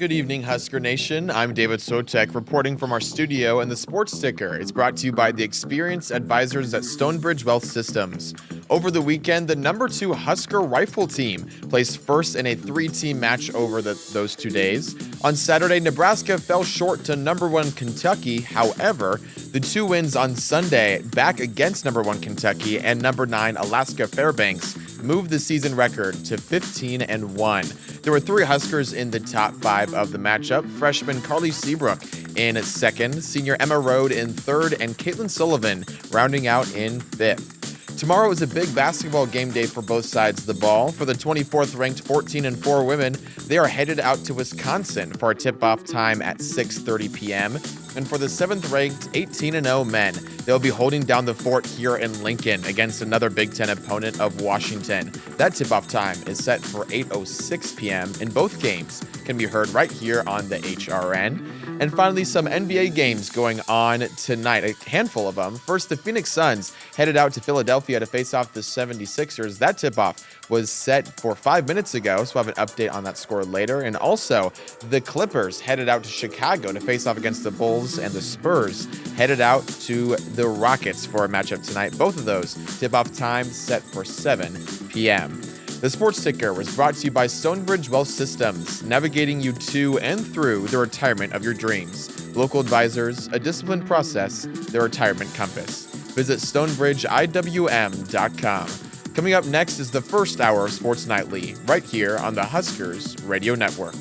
Good evening, Husker Nation. I'm David Sotek, reporting from our studio and the Sports Sticker. It's brought to you by the experienced advisors at Stonebridge Wealth Systems. Over the weekend, the number 2 Husker rifle team placed first in a 3-team match over those 2 days. On Saturday, Nebraska fell short to number 1 Kentucky. However, the 2 wins on Sunday back against number 1 Kentucky and number 9 Alaska Fairbanks moved the season record to 15-1. There were 3 Huskers in the top 5 of the matchup. Freshman Carly Seabrook in 2nd, senior Emma Rode in 3rd, and Caitlin Sullivan rounding out in 5th. Tomorrow is a big basketball game day for both sides of the ball. For the 24th ranked 14-4 women, they are headed out to Wisconsin for a tip-off time at 6:30 p.m. And for the 7th ranked 18-0 men, they'll be holding down the fort here in Lincoln against another Big Ten opponent of Washington. That tip-off time is set for 8:06 p.m. and both games can be heard right here on the HRN. And finally, some NBA games going on tonight, a handful of them. First, the Phoenix Suns headed out to Philadelphia to face off the 76ers. That tip-off was set for 5 minutes ago, so we'll have an update on that score later. And also, the Clippers headed out to Chicago to face off against the Bulls, and the Spurs headed out to the Rockets for a matchup tonight. Both of those tip-off times set for 7 p.m. The Sports Ticker was brought to you by Stonebridge Wealth Systems, navigating you to and through the retirement of your dreams. Local advisors, a disciplined process, the retirement compass. Visit stonebridgeiwm.com. Coming up next is the first hour of Sports Nightly, right here on the Huskers Radio Network.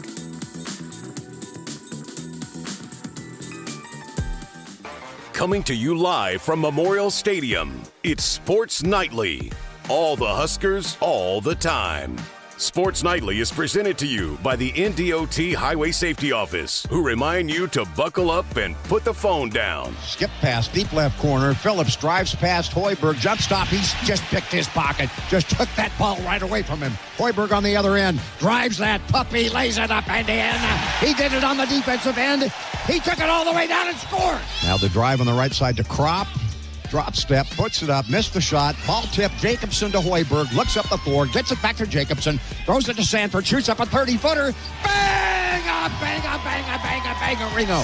Coming to you live from Memorial Stadium, it's Sports Nightly. All the Huskers, all the time. Sports Nightly is presented to you by the NDOT Highway Safety Office, who remind you to buckle up and put the phone down. Skip pass, deep left corner. Phillips drives past Hoiberg. Jump stop. He's just picked his pocket. Just took that ball right away from him. Hoiberg on the other end. Drives that puppy. Lays it up and in. He did it on the defensive end. He took it all the way down and scored. Now the drive on the right side to Kropp. Drop step, puts it up, missed the shot. Ball tip, Jacobson to Hoiberg. Looks up the floor, gets it back to Jacobson. Throws it to Sanford, shoots up a 30-footer. Bang! Bang! Reno.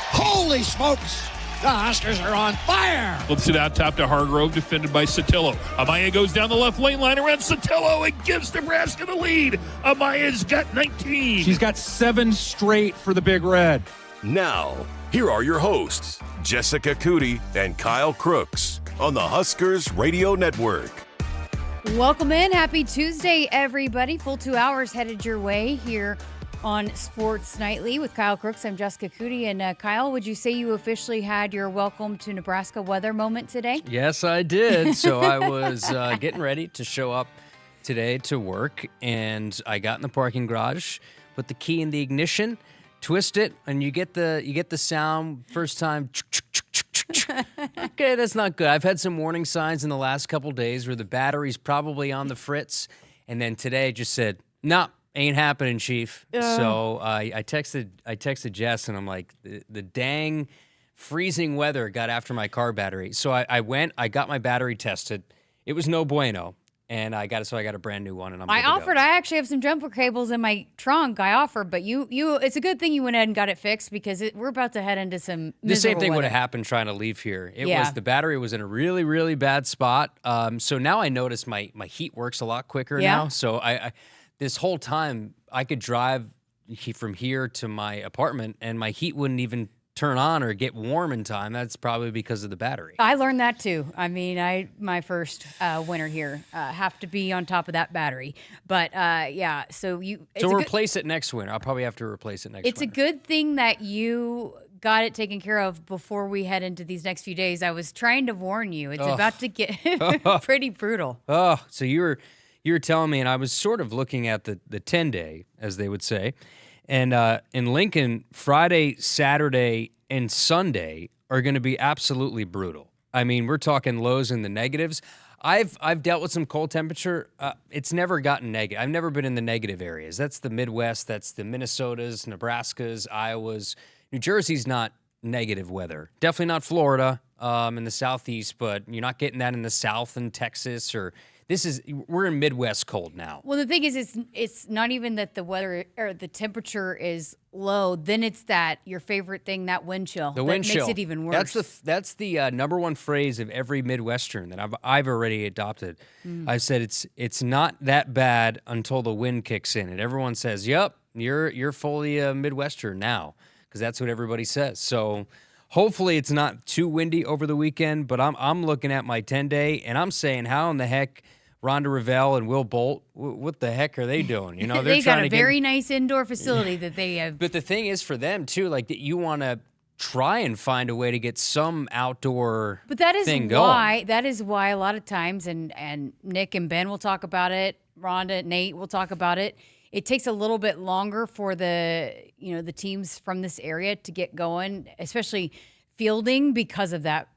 Holy smokes! The Huskers are on fire! Flips it out top to Hargrove, defended by Sotillo. Amaya goes down the left lane line around Sotillo and gives Nebraska the lead. Amaya's got 19. She's got 7 straight for the Big Red. Now, here are your hosts, Jessica Coody and Kyle Crooks on the Huskers Radio Network. Welcome in. Happy Tuesday, everybody. Full 2 hours headed your way here on Sports Nightly with Kyle Crooks. I'm Jessica Coody. And Kyle, would you say you officially had your welcome to Nebraska weather moment today? Yes, I did. So I was getting ready to show up today to work, and I got in the parking garage, put the key in the ignition, twist it, and you get the sound first time. Okay, that's not good. I've had some warning signs in the last couple days where the battery's probably on the fritz, and then today just said, "Nah, ain't happening, Chief." So I texted Jess, and I'm like, the dang freezing weather got after my car battery. So I went, I got my battery tested. It was no bueno. And I got a brand new one, and I actually have some jumper cables in my trunk. I offered, but you it's a good thing you went ahead and got it fixed because we're about to head into some the same thing weather. would have happened trying to leave here. The battery was in a really, really bad spot. So now I notice my heat works a lot quicker now. So I this whole time I could drive from here to my apartment, and my heat wouldn't even turn on or get warm in time. That's probably because of the battery. I learned that too. I mean, my first winter here have to be on top of that battery. But so replace it next winter. I'll probably have to replace it next winter. It's a good thing that you got it taken care of before we head into these next few days. I was trying to warn you. It's about to get pretty brutal. Oh, so you were telling me, and I was sort of looking at the 10-day, as they would say. And in Lincoln, Friday, Saturday, and Sunday are going to be absolutely brutal. I mean, we're talking lows in the negatives. I've dealt with some cold temperature. It's never gotten negative. I've never been in the negative areas. That's the Midwest. That's the Minnesotas, Nebraskas, Iowas. New Jersey's not negative weather. Definitely not Florida in the Southeast, but you're not getting that in the South and Texas or we're in Midwest cold now. Well, the thing is, it's not even that the weather or the temperature is low. Then it's that your favorite thing, that wind chill. The wind chill makes it even worse. That's the number one phrase of every Midwestern that I've already adopted. I said it's not that bad until the wind kicks in, and everyone says, "Yep, you're fully Midwestern now," because that's what everybody says. So hopefully it's not too windy over the weekend. But I'm looking at my 10-day, and I'm saying, how in the heck Rhonda Revelle and Will Bolt, what the heck are they doing? You know, they got a very nice indoor facility that they have. But the thing is for them too, like that you want to try and find a way to get some outdoor But that is thing why going. that is why a lot of times, and Nick and Ben will talk about it. Rhonda, Nate will talk about it. It takes a little bit longer for the teams from this area to get going, especially fielding, because of that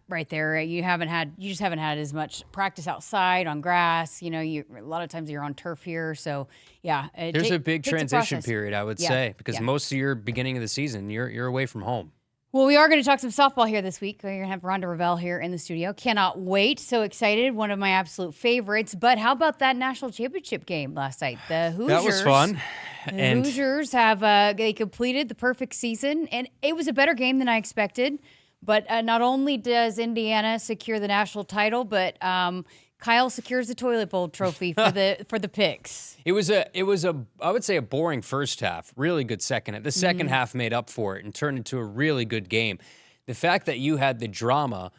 right there. You just haven't had as much practice outside on grass. You know, a lot of times you're on turf here. So yeah, There's a big transition process. period, I would say, because most of your beginning of the season, you're away from home. Well, we are going to talk some softball here this week. We're going to have Rhonda Revelle here in the studio. Cannot wait. So excited. One of my absolute favorites. But how about that national championship game last night? The Hoosiers. That was fun. The Hoosiers have they completed the perfect season, and it was a better game than I expected. But not only does Indiana secure the national title, but Kyle secures the toilet bowl trophy for the picks. It was I would say a boring first half, really good second. The second half made up for it and turned into a really good game. The fact that you had the drama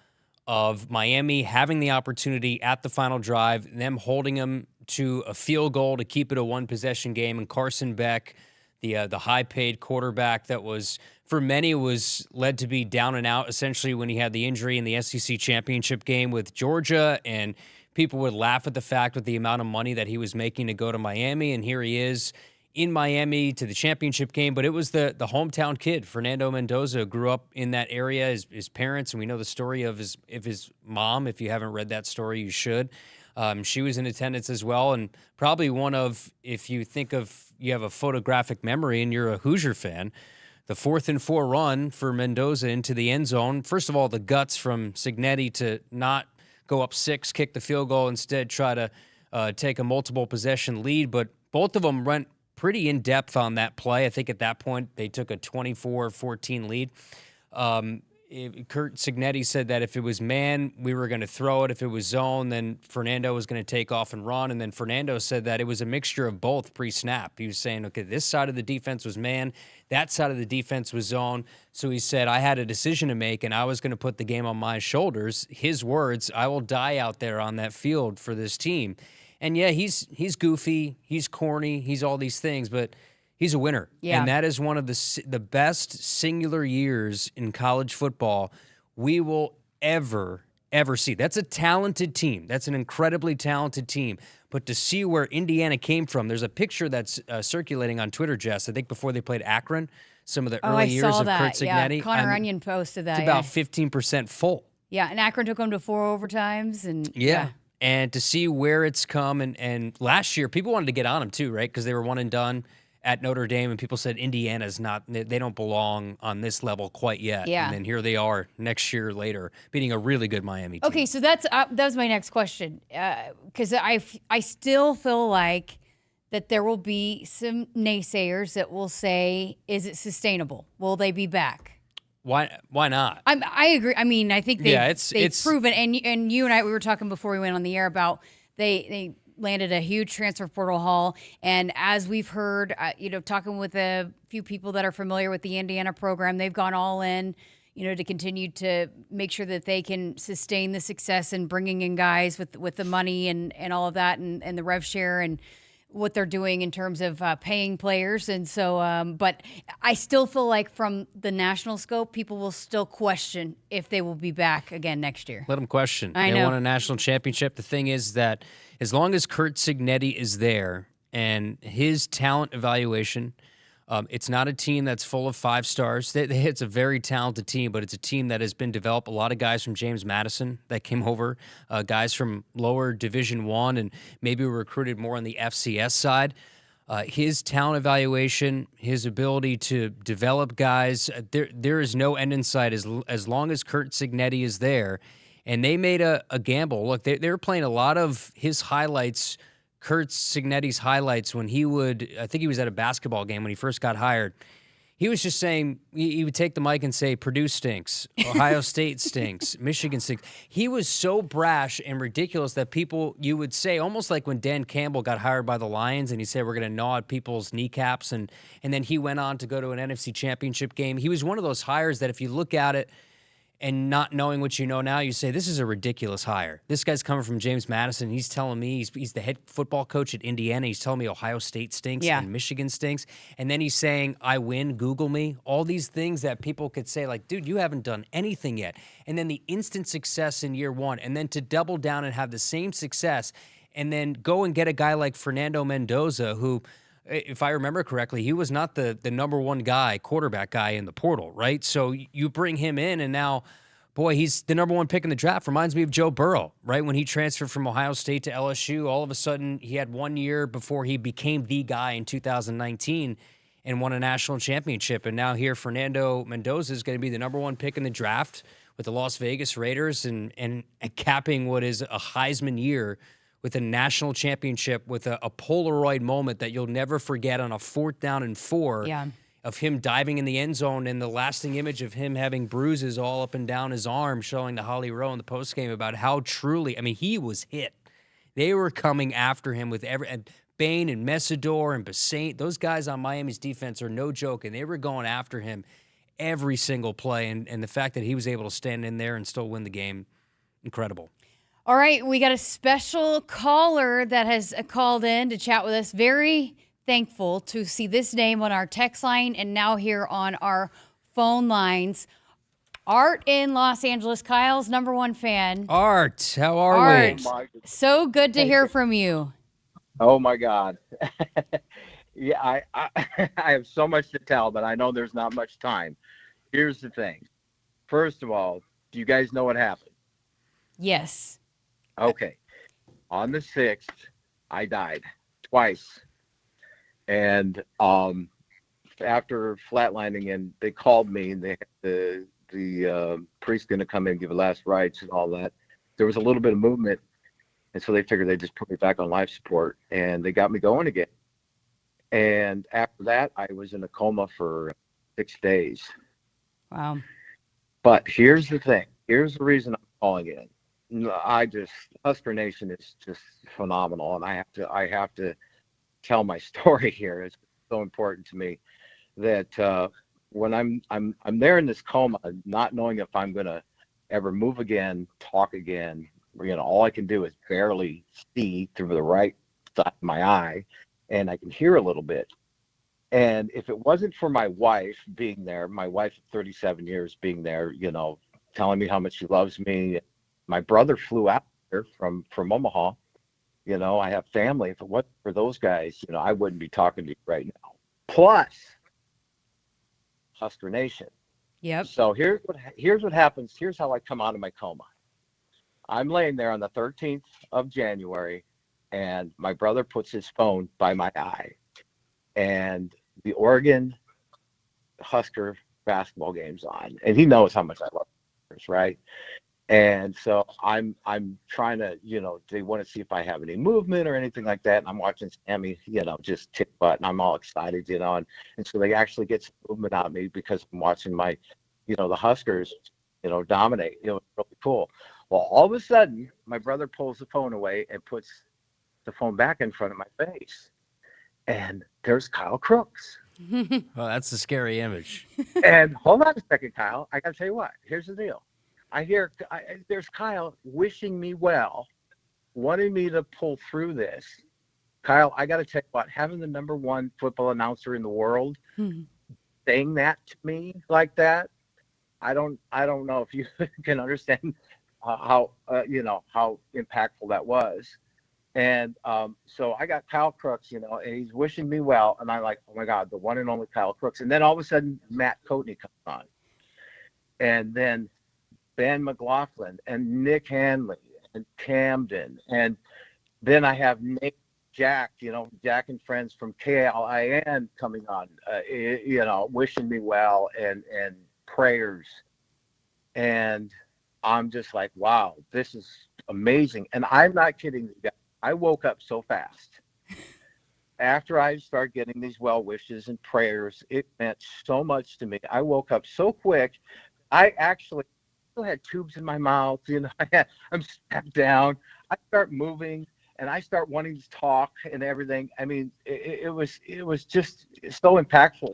of Miami having the opportunity at the final drive, them holding them to a field goal to keep it a one-possession game, and Carson Beck, the high-paid quarterback that was, for many, was led to be down and out essentially when he had the injury in the SEC championship game with Georgia, and people would laugh at the fact with the amount of money that he was making to go to Miami, and here he is in Miami to the championship game. But it was the hometown kid, Fernando Mendoza, grew up in that area, his parents, and we know the story of his mom. If you haven't read that story, you should. She was in attendance as well, and probably one of, if you think of, you have a photographic memory and you're a Hoosier fan, the 4th and 4 run for Mendoza into the end zone. First of all, the guts from Cignetti to not go up 6, kick the field goal, instead try to take a multiple possession lead. But both of them went pretty in-depth on that play. I think at that point they took a 24-14 lead. Kurt Cignetti said that if it was man, we were going to throw it. If it was zone, then Fernando was going to take off and run. And then Fernando said that it was a mixture of both pre-snap. He was saying, okay, this side of the defense was man, that side of the defense was zone. So he said, I had a decision to make, and I was going to put the game on my shoulders. His words, I will die out there on that field for this team. And yeah, he's goofy, he's corny, he's all these things, but he's a winner. Yeah. And that is one of the best singular years in college football we will ever see. That's a talented team. That's an incredibly talented team. But to see where Indiana came from, there's a picture that's circulating on Twitter, Jess, I think before they played Akron, some of the early years of Kurt Cignetti. Yeah, Connor Onion posted that. It's about 15% full. Yeah, and Akron took them to 4 overtimes. And yeah. And to see where it's come, and last year, people wanted to get on them too, right? Because they were one and done at Notre Dame, and people said Indiana's not, they don't belong on this level quite yet. Yeah. And then here they are next year later, beating a really good Miami team. Okay, so that was my next question, because I still feel like that there will be some naysayers that will say, is it sustainable? Will they be back? Why not? I agree. I mean, I think they've proven, and you and I, we were talking before we went on the air about they landed a huge transfer portal haul. And as we've heard, talking with a few people that are familiar with the Indiana program, they've gone all in, to continue to make sure that they can sustain the success in bringing in guys with the money and all of that and the rev share and what they're doing in terms of paying players. And so, but I still feel like from the national scope, people will still question if they will be back again next year. Let them question. I they know. won a national championship. The thing is that as long as Kurt Cignetti is there and his talent evaluation, it's not a team that's full of 5 stars. It's a very talented team, but it's a team that has been developed. A lot of guys from James Madison that came over, guys from lower Division I, and maybe were recruited more on the FCS side. His talent evaluation, his ability to develop guys, there is no end in sight as long as Kurt Cignetti is there. And they made a gamble. Look, they were playing a lot of his highlights, Kurt Cignetti's highlights, when I think he was at a basketball game when he first got hired. He was just saying, he would take the mic and say, Purdue stinks, Ohio State stinks, Michigan stinks. He was so brash and ridiculous that you would say, almost like when Dan Campbell got hired by the Lions and he said, we're going to gnaw at people's kneecaps. And then he went on to go to an NFC championship game. He was one of those hires that if you look at it, and not knowing what you know now, you say, this is a ridiculous hire. This guy's coming from James Madison. He's telling me he's the head football coach at Indiana. He's telling me Ohio State stinks and Michigan stinks. And then he's saying, I win, Google me. All these things that people could say, like, dude, you haven't done anything yet. And then the instant success in year one. And then to double down and have the same success and then go and get a guy like Fernando Mendoza, who, if I remember correctly, he was not the number one quarterback guy in the portal, right? So you bring him in, and now, boy, he's the number one pick in the draft. Reminds me of Joe Burrow, right? When he transferred from Ohio State to LSU, all of a sudden he had 1 year before he became the guy in 2019 and won a national championship. And now here, Fernando Mendoza is going to be the number one pick in the draft with the Las Vegas Raiders and capping what is a Heisman year with a national championship, with a Polaroid moment that you'll never forget on a 4th down and 4 of him diving in the end zone, and the lasting image of him having bruises all up and down his arm, showing to Holly Rowe in the postgame about how truly, I mean, he was hit. They were coming after him with and Bain and Messidor and Bassett. Those guys on Miami's defense are no joke, and they were going after him every single play, and the fact that he was able to stand in there and still win the game, incredible. All right, we got a special caller that has called in to chat with us. Very thankful to see this name on our text line and now here on our phone lines. Art in Los Angeles, Kyle's number one fan. Art, how are we? So good to hear from you. Oh, my God. Yeah, I have so much to tell, but I know there's not much time. Here's the thing. First of all, do you guys know what happened? Yes. Okay. On the 6th, I died twice. And after flatlining, and they called me, and they had the priest going to come in and give last rites and all that. There was a little bit of movement, and so they figured they'd just put me back on life support, and they got me going again. And after that, I was in a coma for 6 days. Wow. But here's the thing. Here's the reason I'm calling in. Husker Nation is just phenomenal, and I have to tell my story here. It's so important to me that when I'm there in this coma, not knowing if I'm gonna ever move again, talk again. All I can do is barely see through the right side of my eye, and I can hear a little bit. And if it wasn't for my wife being there, my wife of 37 years being there, telling me how much she loves me. My brother flew out there from Omaha. I have family. If it wasn't for those guys, I wouldn't be talking to you right now. Plus, Husker Nation. Yep. So here's what happens. Here's how I come out of my coma. I'm laying there on the 13th of January, and my brother puts his phone by my eye, and the Oregon Husker basketball game's on, and he knows how much I love Huskers, right? And so I'm trying to, they want to see if I have any movement or anything like that. And I'm watching Sammy, just tick butt, and I'm all excited, and so they actually get some movement out of me because I'm watching my, the Huskers, dominate. It was really cool. Well, all of a sudden, my brother pulls the phone away and puts the phone back in front of my face. And there's Kyle Crooks. Well, that's a scary image. And hold on a second, Kyle. I got to tell you what. Here's the deal. There's Kyle wishing me well, wanting me to pull through this. Kyle, I got to tell you what, having the number one football announcer in the world saying that to me like that, I don't know if you can understand how impactful that was. And so I got Kyle Crooks, and he's wishing me well, and I'm like, oh my God, the one and only Kyle Crooks. And then all of a sudden, Matt Coatney comes on, and then Ben McLaughlin and Nick Hanley and Camden, and then I have Nate Jack, Jack and friends from KLIN coming on, wishing me well and prayers. And I'm just like, wow, this is amazing. And I'm not kidding you guys. I woke up so fast. After I started getting these well wishes and prayers, it meant so much to me. I woke up so quick. I actually still had tubes in my mouth. I'm strapped down. I start moving and I start wanting to talk and everything. I mean, it was just so impactful.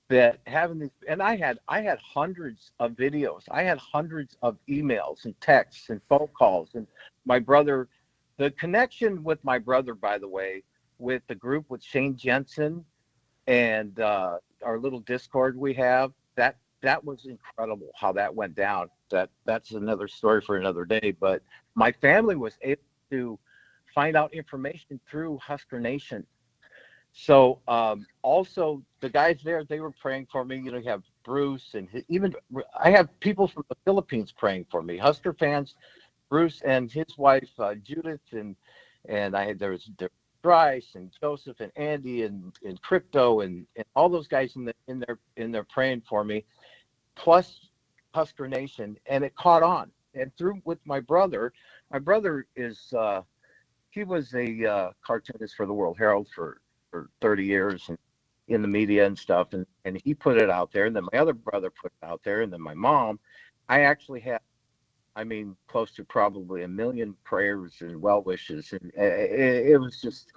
That having these, and I had hundreds of videos. I had hundreds of emails and texts and phone calls. And my brother, the connection with my brother, by the way, with the group with Shane Jensen and our little Discord we have, that was incredible how that went down. That's another story for another day. But my family was able to find out information through Husker Nation. So also the guys there, they were praying for me. You have Bruce and even I have people from the Philippines praying for me. Husker fans, Bruce and his wife Judith, and there was Bryce and Joseph and Andy and Crypto and all those guys in there praying for me, plus Husker Nation, and it caught on. And through with my brother is he was a cartoonist for the World Herald for 30 years and in the media and stuff, and he put it out there, and then my other brother put it out there, and then my mom. I actually had, close to probably 1 million prayers and well wishes, and it was just,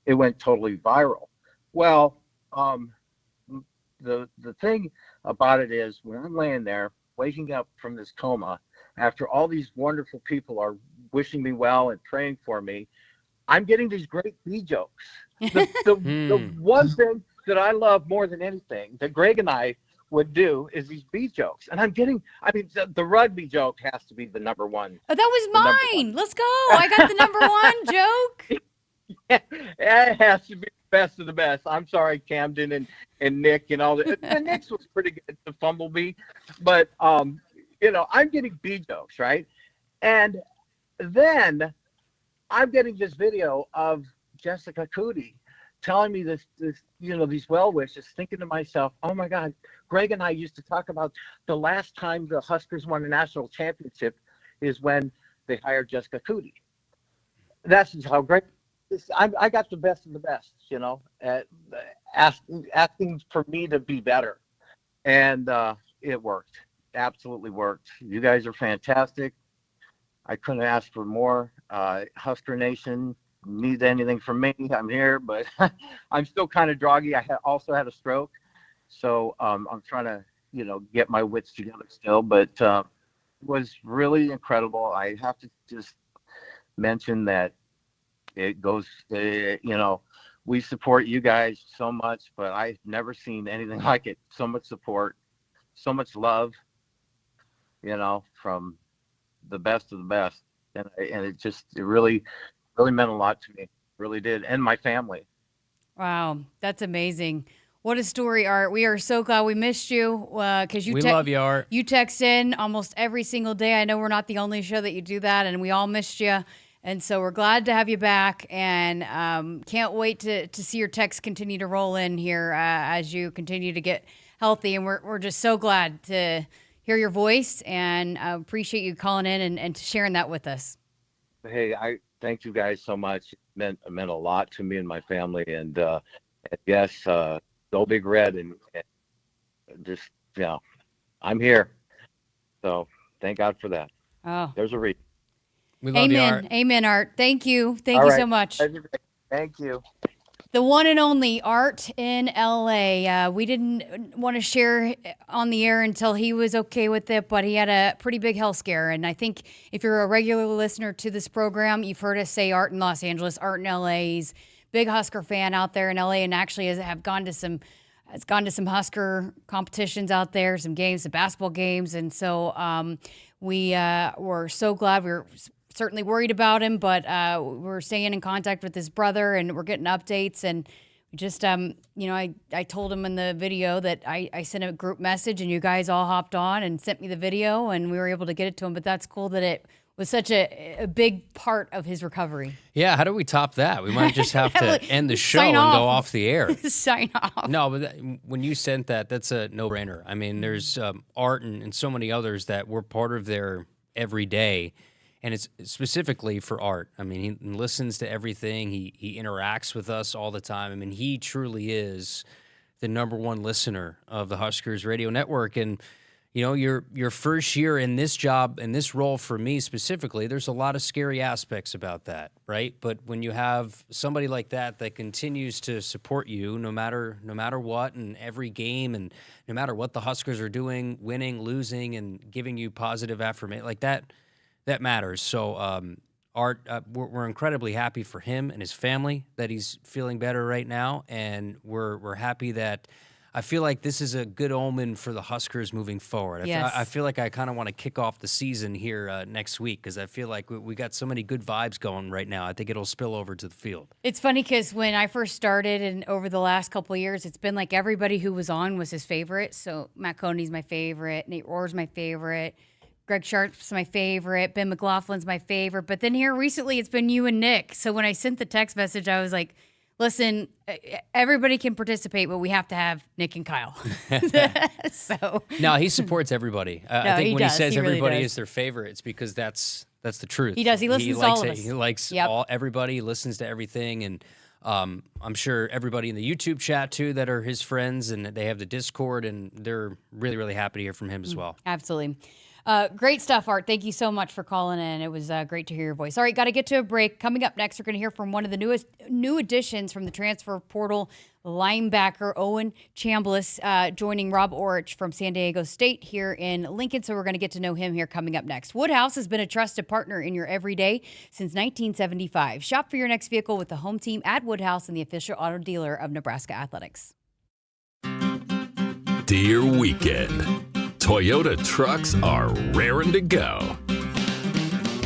it went totally viral. Well, the thing about it is, when I'm laying there waking up from this coma after all these wonderful people are wishing me well and praying for me, I'm getting these great B jokes. The one thing that I love more than anything that Greg and I would do is these B jokes. And I'm getting, the rugby joke has to be the number one. Oh, that was mine. Let's go. I got the number one joke. It has to be the best of the best. I'm sorry, Camden and Nick and all that. And Nick's was pretty good to fumble me. But, I'm getting B jokes, right? And then I'm getting this video of Jessica Coody telling me this, these well wishes, thinking to myself, oh my God, Greg and I used to talk about the last time the Huskers won a national championship is when they hired Jessica Coody. That's just how great. I got the best of the best, asking for me to be better. And it worked. Absolutely worked. You guys are fantastic. I couldn't ask for more. Husker Nation, needs anything from me, I'm here, but I'm still kind of groggy. I also had a stroke. So I'm trying to, get my wits together still, but it was really incredible. I have to just mention that it goes, we support you guys so much, but I've never seen anything like it. So much support, so much love, from the best of the best. And it really meant a lot to me. Really did. And my family. Wow. That's amazing. What a story, Art. We are so glad we missed you because we love you, Art. You text in almost every single day. I know we're not the only show that you do that, and we all missed you. And so we're glad to have you back, and can't wait to see your texts continue to roll in here as you continue to get healthy. And we're just so glad to hear your voice, and appreciate you calling in and sharing that with us. Hey, I thank you guys so much. It meant a lot to me and my family. And yes, go Big Red, and just, I'm here. So thank God for that. Oh, there's a reason. We love you, Art. Amen, Art. Thank you. Thank you so much. Thank you. The one and only Art in LA. We didn't want to share on the air until he was okay with it, but he had a pretty big health scare. And I think if you're a regular listener to this program, you've heard us say Art in Los Angeles, Art in LA. He's a big Husker fan out there in LA, and actually has gone to some Husker competitions out there, some games, some basketball games. And so we were so glad. We were certainly worried about him, but we're staying in contact with his brother, and we're getting updates. And just, I told him in the video that I sent a group message, and you guys all hopped on and sent me the video, and we were able to get it to him. But that's cool that it was such a big part of his recovery. Yeah, how do we top that? We might just have to end the show Sign and off. go off the air. Sign off. No, but when you sent that, that's a no-brainer. I mean, there's Art and so many others that we're part of their every day, and it's specifically for Art. I mean, he listens to everything. He interacts with us all the time. I mean, he truly is the number one listener of the Huskers radio network. And you know, your first year in this job, in this role for me specifically, there's a lot of scary aspects about that, right? But when you have somebody like that continues to support you no matter what, and every game, and no matter what the Huskers are doing, winning, losing, and giving you positive affirmation, like that matters. So Art, we're incredibly happy for him and his family that he's feeling better right now, and we're happy that I feel like this is a good omen for the Huskers moving forward. Yes. I feel like I kind of want to kick off the season here next week because I feel like we got so many good vibes going right now. I think it'll spill over to the field. It's funny because when I first started and over the last couple of years, it's been like everybody who was on was his favorite. So Matt Coney's my favorite. Nate Rohr's my favorite. Greg Sharp's my favorite. Ben McLaughlin's my favorite. But then here recently, it's been you and Nick. So when I sent the text message, I was like, listen, everybody can participate, but we have to have Nick and Kyle. So no, he supports everybody. I think when he says everybody is their favorite, it's because that's the truth. He does. He listens to all of us. He likes everybody. He listens to everything, and I'm sure everybody in the YouTube chat too that are his friends, and they have the Discord, and they're really, really happy to hear from him as well. Absolutely. Great stuff, Art. Thank you so much for calling in. It was great to hear your voice. All right, got to get to a break. Coming up next, we're going to hear from one of the new additions from the transfer portal, linebacker Owen Chamblas, joining Rob Orich from San Diego State here in Lincoln. So we're going to get to know him here coming up next. Woodhouse has been a trusted partner in your everyday since 1975. Shop for your next vehicle with the home team at Woodhouse and the official auto dealer of Nebraska Athletics. Dear weekend, Toyota trucks are raring to go.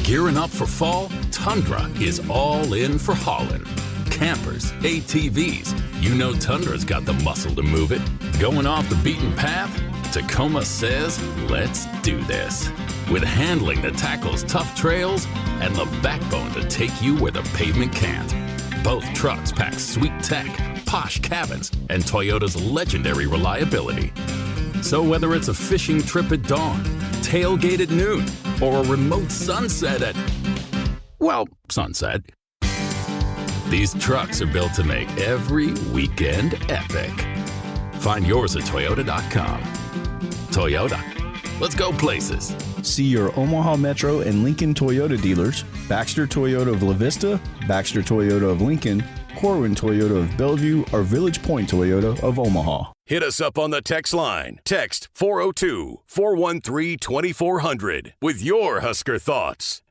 Gearing up for fall, Tundra is all in for hauling. Campers, ATVs, you know Tundra's got the muscle to move it. Going off the beaten path? Tacoma says, let's do this. With handling that tackles tough trails and the backbone to take you where the pavement can't. Both trucks pack sweet tech, posh cabins, and Toyota's legendary reliability. So whether it's a fishing trip at dawn, tailgate at noon, or a remote sunset at, well, sunset, these trucks are built to make every weekend epic. Find yours at Toyota.com. Toyota, let's go places. See your Omaha Metro and Lincoln Toyota dealers, Baxter Toyota of La Vista, Baxter Toyota of Lincoln, Corwin Toyota of Bellevue, or Village Point Toyota of Omaha. Hit us up on the text line. Text 402-413-2400 with your Husker thoughts.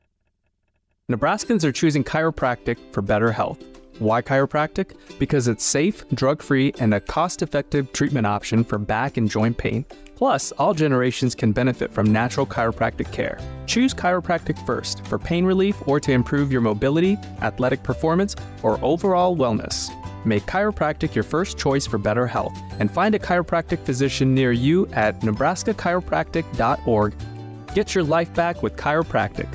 Nebraskans are choosing chiropractic for better health. Why chiropractic? Because it's safe, drug-free, and a cost-effective treatment option for back and joint pain. Plus, all generations can benefit from natural chiropractic care. Choose chiropractic first for pain relief or to improve your mobility, athletic performance, or overall wellness. Make chiropractic your first choice for better health and find a chiropractic physician near you at nebraskachiropractic.org. Get your life back with chiropractic.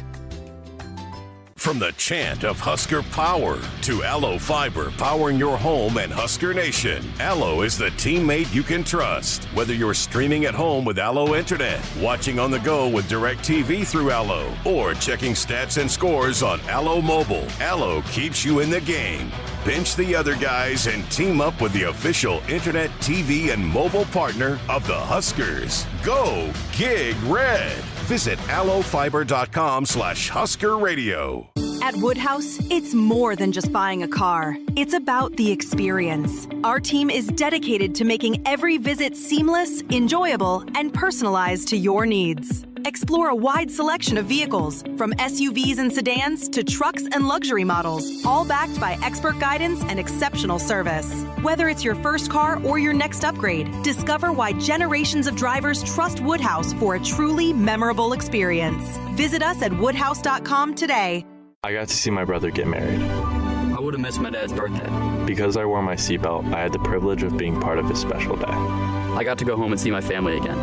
From the chant of Husker power to Allo Fiber powering your home and Husker Nation, Allo is the teammate you can trust. Whether you're streaming at home with Allo Internet, watching on the go with DirecTV through Allo, or checking stats and scores on Allo Mobile, Allo keeps you in the game. Bench the other guys and team up with the official Internet, TV, and mobile partner of the Huskers. Go Gig Red. Visit allofiber.com/Husker Radio. At Woodhouse, it's more than just buying a car. It's about the experience. Our team is dedicated to making every visit seamless, enjoyable, and personalized to your needs. Explore a wide selection of vehicles, from SUVs and sedans to trucks and luxury models, all backed by expert guidance and exceptional service. Whether it's your first car or your next upgrade, discover why generations of drivers trust Woodhouse for a truly memorable experience. Visit us at woodhouse.com today. I got to see my brother get married. I would have missed my dad's birthday. Because I wore my seatbelt, I had the privilege of being part of his special day. I got to go home and see my family again.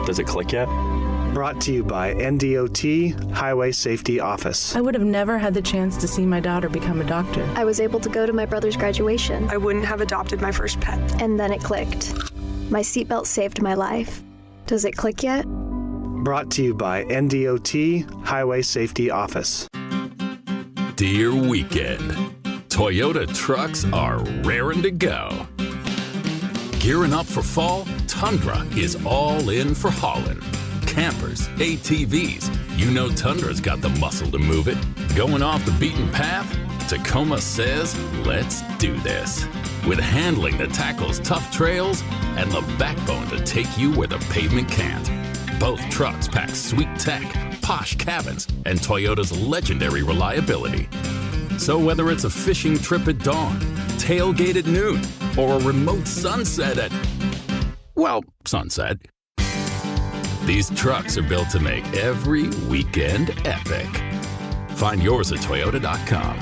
Does it click yet? Brought to you by NDOT Highway Safety Office. I would have never had the chance to see my daughter become a doctor. I was able to go to my brother's graduation. I wouldn't have adopted my first pet. And then it clicked. My seatbelt saved my life. Does it click yet? Brought to you by NDOT Highway Safety Office. Dear weekend, Toyota trucks are raring to go. Gearing up for fall, Tundra is all in for hauling. Campers, ATVs, you know Tundra's got the muscle to move it. Going off the beaten path? Tacoma says, let's do this. With handling that tackles tough trails and the backbone to take you where the pavement can't. Both trucks pack sweet tech, posh cabins, and Toyota's legendary reliability. So whether it's a fishing trip at dawn, tailgate at noon, or a remote sunset at, well, sunset, these trucks are built to make every weekend epic. Find yours at Toyota.com.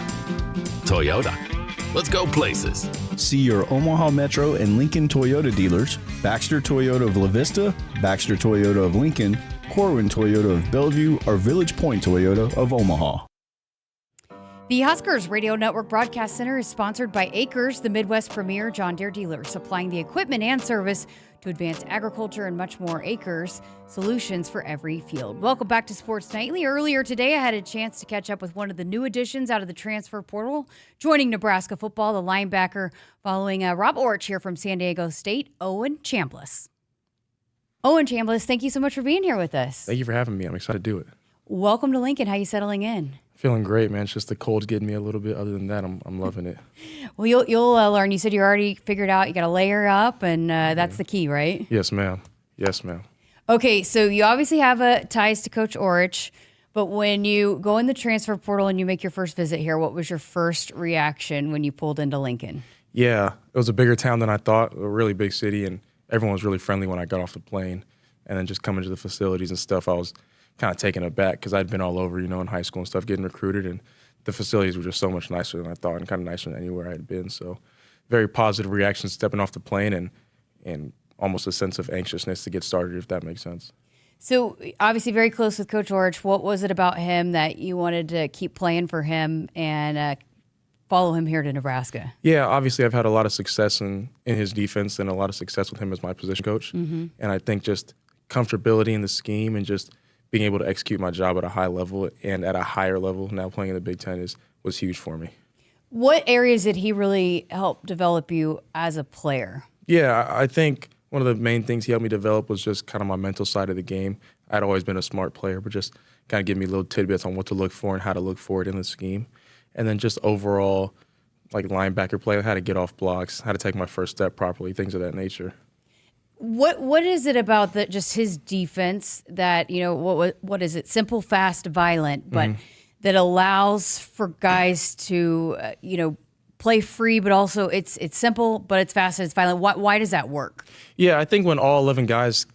Toyota, let's go places. See your Omaha Metro and Lincoln Toyota dealers, Baxter Toyota of La Vista, Baxter Toyota of Lincoln, Corwin Toyota of Bellevue, or Village Point Toyota of Omaha. The Huskers Radio Network Broadcast Center is sponsored by Akrs, the Midwest premier John Deere dealer, supplying the equipment and service to advance agriculture and much more. Akrs, solutions for every field. Welcome back to Sports Nightly. Earlier today, I had a chance to catch up with one of the new additions out of the transfer portal, joining Nebraska football, the linebacker following Rob Orch here from San Diego State, Owen Chamblas. Owen Chamblas, thank you so much for being here with us. Thank you for having me. I'm excited to do it. Welcome to Lincoln. How are you settling in? Feeling great, man. It's just the cold's getting me a little bit. Other than that, I'm loving it. Well, you'll learn. You said you already figured out you got to layer up, and that's the key, right? Yes, ma'am. Yes, ma'am. Okay, so you obviously have ties to Coach Orch, but when you go in the transfer portal and you make your first visit here, what was your first reaction when you pulled into Lincoln? Yeah, it was a bigger town than I thought, a really big city, and everyone was really friendly when I got off the plane. And then just coming to the facilities and stuff, I was kind of taken aback because I'd been all over, in high school and stuff, getting recruited, and the facilities were just so much nicer than I thought and kind of nicer than anywhere I had been. So very positive reaction stepping off the plane and almost a sense of anxiousness to get started, if that makes sense. So obviously very close with Coach Orch. What was it about him that you wanted to keep playing for him and follow him here to Nebraska? Yeah, obviously I've had a lot of success in his defense and a lot of success with him as my position coach. Mm-hmm. And I think just comfortability in the scheme and just being able to execute my job at a high level and at a higher level now playing in the Big Ten was huge for me. What areas did he really help develop you as a player? Yeah, I think one of the main things he helped me develop was just kind of my mental side of the game. I'd always been a smart player, but just kind of give me little tidbits on what to look for and how to look for it in the scheme. And then just overall, like linebacker play, how to get off blocks, how to take my first step properly, things of that nature. What is it about just his defense that, what is it? Simple, fast, violent, but that allows for guys to, play free, but also it's simple, but it's fast and it's violent. Why does that work? Yeah, I think when all 11 guys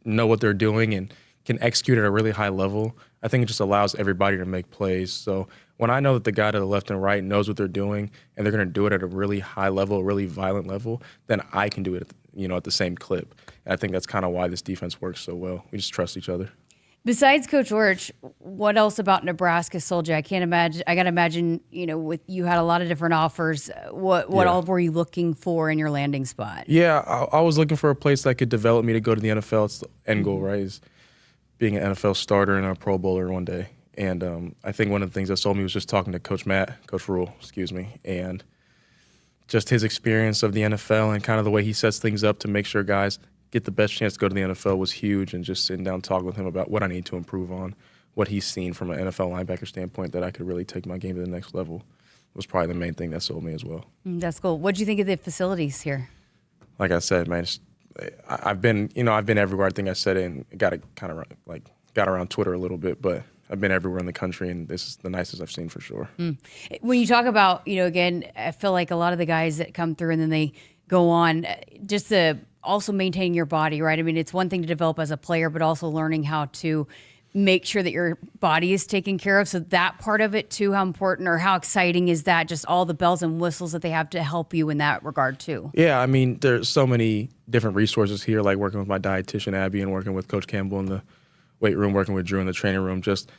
know what they're doing and can execute at a really high level, I think it just allows everybody to make plays. So when I know that the guy to the left and right knows what they're doing and they're going to do it at a really high level, a really violent level, then I can do it at the same clip. And I think that's kind of why this defense works so well. We just trust each other. Besides Coach Orch, what else about Nebraska sold you? I got to imagine, with you had a lot of different offers. What all were you looking for in your landing spot? Yeah, I was looking for a place that could develop me to go to the NFL. It's the end goal, right, is being an NFL starter and a Pro Bowler one day. And I think one of the things that sold me was just talking to Coach Rule, and just his experience of the NFL and kind of the way he sets things up to make sure guys get the best chance to go to the NFL was huge. And just sitting down talking with him about what I need to improve on, what he's seen from an NFL linebacker standpoint that I could really take my game to the next level was probably the main thing that sold me as well. That's cool. What did you think of the facilities here? Like I said, man, I've been everywhere. I think I said it and got around Twitter a little bit, but I've been everywhere in the country, and this is the nicest I've seen for sure. When you talk about, again, I feel like a lot of the guys that come through and then they go on, just to also maintaining your body, right? I mean, it's one thing to develop as a player, but also learning how to make sure that your body is taken care of. So that part of it too, how important or how exciting is that? Just all the bells and whistles that they have to help you in that regard too. Yeah, I mean, there's so many different resources here, like working with my dietitian, Abby, and working with Coach Campbell in the weight room, working with Drew in the training room, just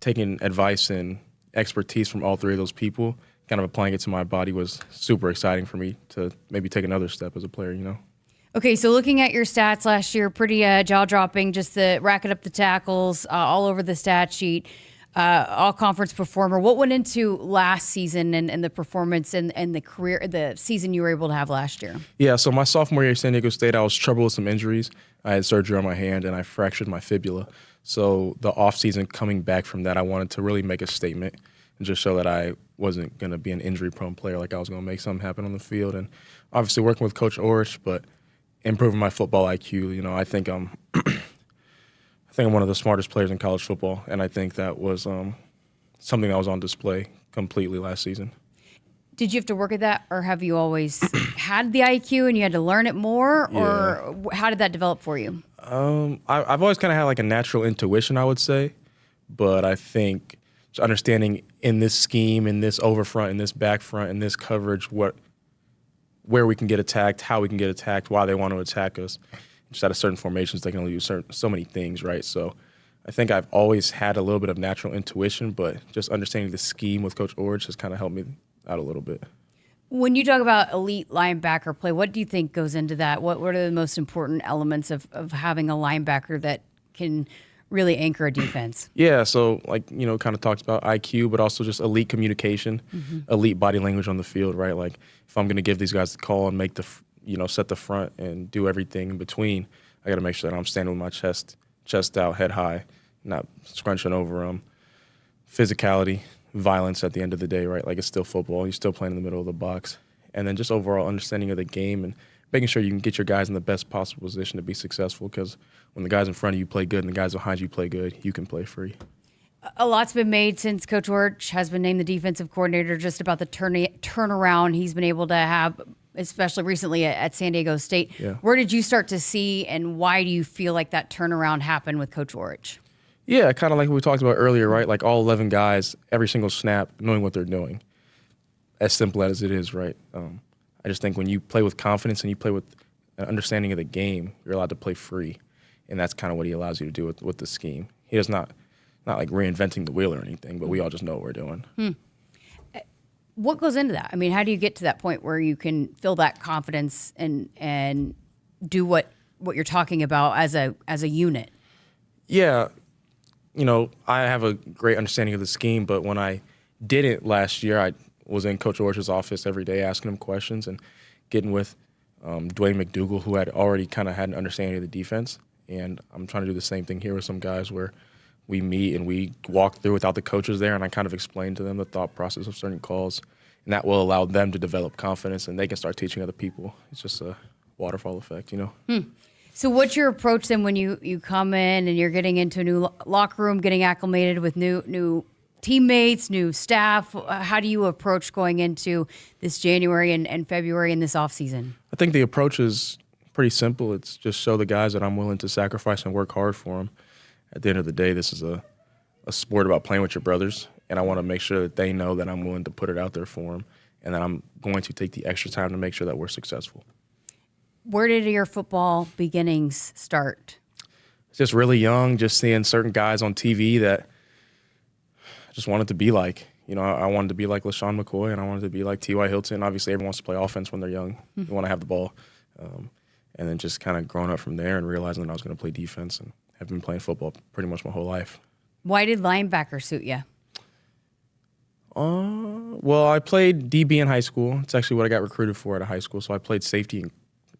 taking advice and expertise from all three of those people, kind of applying it to my body was super exciting for me to maybe take another step as a player, you know? Okay, so looking at your stats last year, pretty jaw-dropping, just the racking up the tackles all over the stat sheet, all-conference performer. What went into last season and the performance and the season you were able to have last year? Yeah, so my sophomore year at San Diego State, I was troubled with some injuries. I had surgery on my hand, and I fractured my fibula. So the off-season coming back from that, I wanted to really make a statement and just show that I wasn't going to be an injury-prone player, like I was going to make something happen on the field. And obviously working with Coach Orich, but improving my football IQ. You know, I think I'm one of the smartest players in college football, and I think that was something that was on display completely last season. Did you have to work at that, or have you always had the IQ and you had to learn it more, or how did that develop for you? I've always kind of had like a natural intuition, I would say, but I think just understanding in this scheme, in this over front, in this back front, in this coverage, where we can get attacked, how we can get attacked, why they want to attack us. Just out of certain formations, they can only do so many things, right? So I think I've always had a little bit of natural intuition, but just understanding the scheme with Coach Orich has kind of helped me out a little bit. When you talk about elite linebacker play, what do you think goes into that? What are the most important elements of having a linebacker that can really anchor a defense? Yeah, so like, you know, kind of talks about IQ, but also just elite communication, elite body language on the field, right? Like if I'm going to give these guys the call and make set the front and do everything in between, I got to make sure that I'm standing with my chest out, head high, not scrunching over them. Physicality, violence at the end of the day, right? Like it's still football. You're still playing in the middle of the box. And then just overall understanding of the game and making sure you can get your guys in the best possible position to be successful, because when the guys in front of you play good and the guys behind you play good, you can play free. A lot's been made since Coach Orich has been named the defensive coordinator, just about the turnaround he's been able to have, especially recently at San Diego State. Yeah. Where did you start to see, and why do you feel like that turnaround happened with Coach Orich? Yeah, kind of like we talked about earlier, right? Like all 11 guys, every single snap, knowing what they're doing. As simple as it is, right? I just think when you play with confidence and you play with an understanding of the game, you're allowed to play free. And that's kind of what he allows you to do with the scheme. He does not like reinventing the wheel or anything, but we all just know what we're doing. What goes into that? I mean, how do you get to that point where you can feel that confidence and do what you're talking about as a unit? Yeah, you know, I have a great understanding of the scheme, but when I didn't last year, I was in Coach Orich's office every day asking him questions and getting with Dwayne McDougal, who had already kind of had an understanding of the defense. And I'm trying to do the same thing here with some guys where we meet and we walk through without the coaches there, and I kind of explain to them the thought process of certain calls, and that will allow them to develop confidence, and they can start teaching other people. It's just a waterfall effect, you know? So what's your approach then when you come in and you're getting into a new locker room, getting acclimated with new teammates, new staff? How do you approach going into this January and February in this offseason? I think the approach is pretty simple. It's just show the guys that I'm willing to sacrifice and work hard for them. At the end of the day, this is a sport about playing with your brothers, and I want to make sure that they know that I'm willing to put it out there for them and that I'm going to take the extra time to make sure that we're successful. Where did your football beginnings start? Just really young, just seeing certain guys on TV that I just wanted to be like. You know, I wanted to be like LaShawn McCoy, and I wanted to be like T.Y. Hilton. Obviously, everyone wants to play offense when they're young. You want to have the ball. And then just kind of growing up from there and realizing that I was going to play defense, and have been playing football pretty much my whole life. Why did linebacker suit you? Well, I played DB in high school. It's actually what I got recruited for at a high school. So I played safety and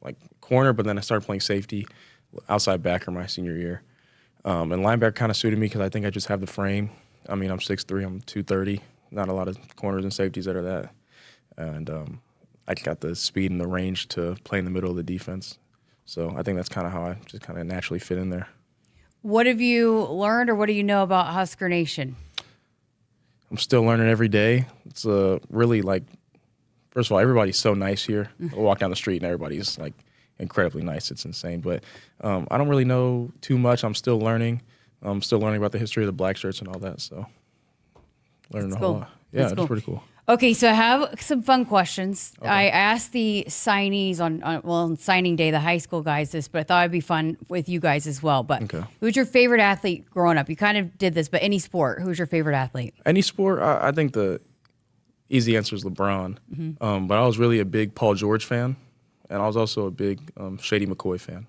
like corner, but then I started playing safety, outside backer my senior year. And linebacker kind of suited me because I think I just have the frame. I mean, I'm 6'3", I'm 230. Not a lot of corners and safeties that are that. And I got the speed and the range to play in the middle of the defense. So I think that's kind of how I just kind of naturally fit in there. What have you learned, or what do you know about Husker Nation? I'm still learning every day. It's really like, first of all, everybody's so nice here. I walk down the street and everybody's like incredibly nice. It's insane. But I don't really know too much. I'm still learning. I'm still learning about the history of the black shirts and all that. So learning a whole lot. Yeah, it's pretty cool. Okay, so I have some fun questions. Okay. I asked the signees on signing day, the high school guys this, but I thought it'd be fun with you guys as well. But who's your favorite athlete growing up? You kind of did this, but any sport, who's your favorite athlete? Any sport? I think the easy answer is LeBron. Mm-hmm. But I was really a big Paul George fan, and I was also a big Shady McCoy fan.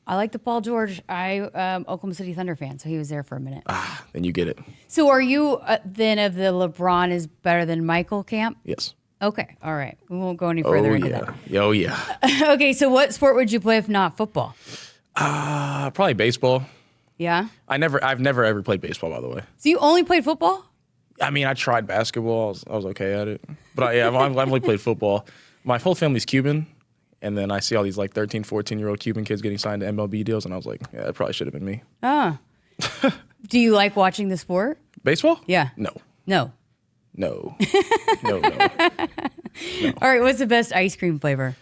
I like the Paul George. Oklahoma City Thunder fan, so he was there for a minute. Then you get it. So are you then of the LeBron is better than Michael camp? Yes. Okay, all right. We won't go any further into that. Oh, yeah. Okay, so what sport would you play if not football? Probably baseball. Yeah? I've never ever played baseball, by the way. So you only played football? I mean, I tried basketball. I was okay at it. But I've only played football. My whole family's Cuban. And then I see all these like 13, 14-year-old Cuban kids getting signed to MLB deals, and I was like, yeah, that probably should have been me. Do you like watching the sport? Baseball? Yeah. No. No. No. No. All right, what's the best ice cream flavor?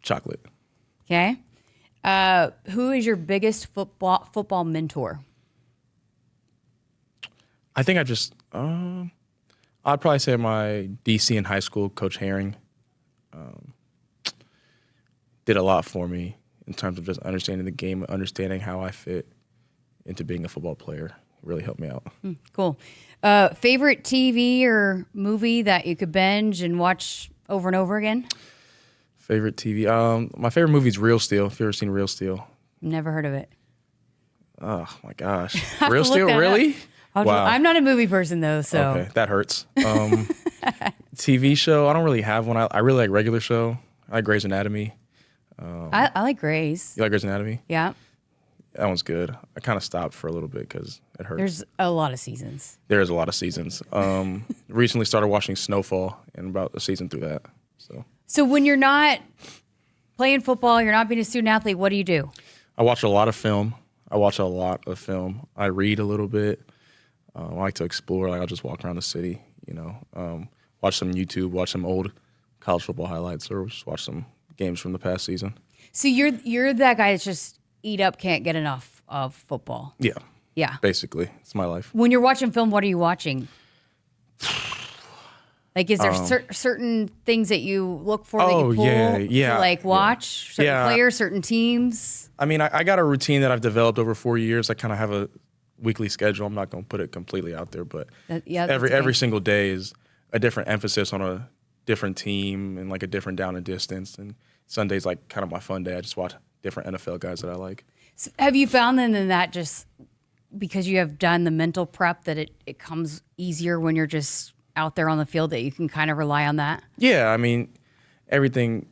Chocolate. Okay. Who is your biggest football mentor? I think I'd probably say my DC in high school, Coach Herring. Did a lot for me in terms of just understanding the game, understanding how I fit into being a football player. It really helped me out. Cool. Favorite TV or movie that you could binge and watch over and over again? Favorite TV? My favorite movie is Real Steel. If you've ever seen Real Steel. Never heard of it. Oh, my gosh. Real Steel? Really? Wow. I'm not a movie person, though, so. Okay, that hurts. TV show, I don't really have one. I really like regular show. I like Grey's Anatomy. I like Grey's. You like Grey's Anatomy? Yeah. That one's good. I kind of stopped for a little bit because it hurts. There's a lot of seasons. There is a lot of seasons. Recently started watching Snowfall and about a season through that. So when you're not playing football, you're not being a student athlete, what do you do? I watch a lot of film. I read a little bit. I like to explore. Like I'll just walk around the city, watch some YouTube, watch some old college football highlights, or just watch some games from the past season. So you're that guy that's just eat up, can't get enough of football. Yeah. Yeah. Basically, it's my life. When you're watching film, what are you watching? Like, is there certain things that you look for that you pull to watch? Certain players, certain teams? I mean, I got a routine that I've developed over 4 years. I kind of have a weekly schedule. I'm not going to put it completely out there, but every single day is a different emphasis on a different team and like a different down and distance. And Sunday's like kind of my fun day. I just watch different NFL guys that I like. So have you found then that just because you have done the mental prep that it comes easier when you're just out there on the field, that you can kind of rely on that? Yeah, I mean, everything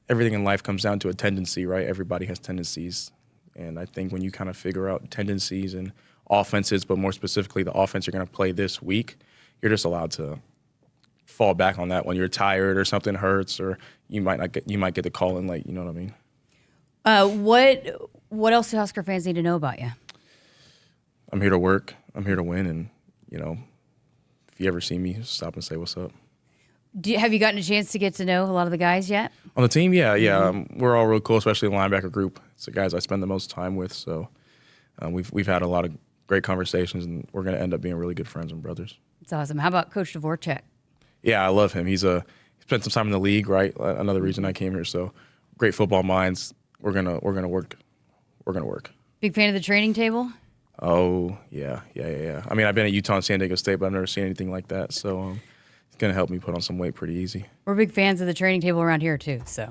in life comes down to a tendency, right? Everybody has tendencies. And I think when you kind of figure out tendencies and offenses, but more specifically the offense you're going to play this week, you're just allowed to fall back on that when you're tired or something hurts, or you might get the call in late, you know what I mean? What else do Husker fans need to know about you? I'm here to work. I'm here to win, and if you ever see me, stop and say what's up. Have you gotten a chance to get to know a lot of the guys yet? On the team, yeah. We're all real cool, especially the linebacker group. It's the guys I spend the most time with, so we've had a lot of great conversations, and we're going to end up being really good friends and brothers. That's awesome. How about Coach Dvorak? Yeah, I love him. He spent some time in the league, right? Another reason I came here. So great football minds. We're gonna work. We're gonna work. Big fan of the training table? Oh yeah. I mean, I've been at Utah and San Diego State, but I've never seen anything like that. So it's gonna help me put on some weight pretty easy. We're big fans of the training table around here too. So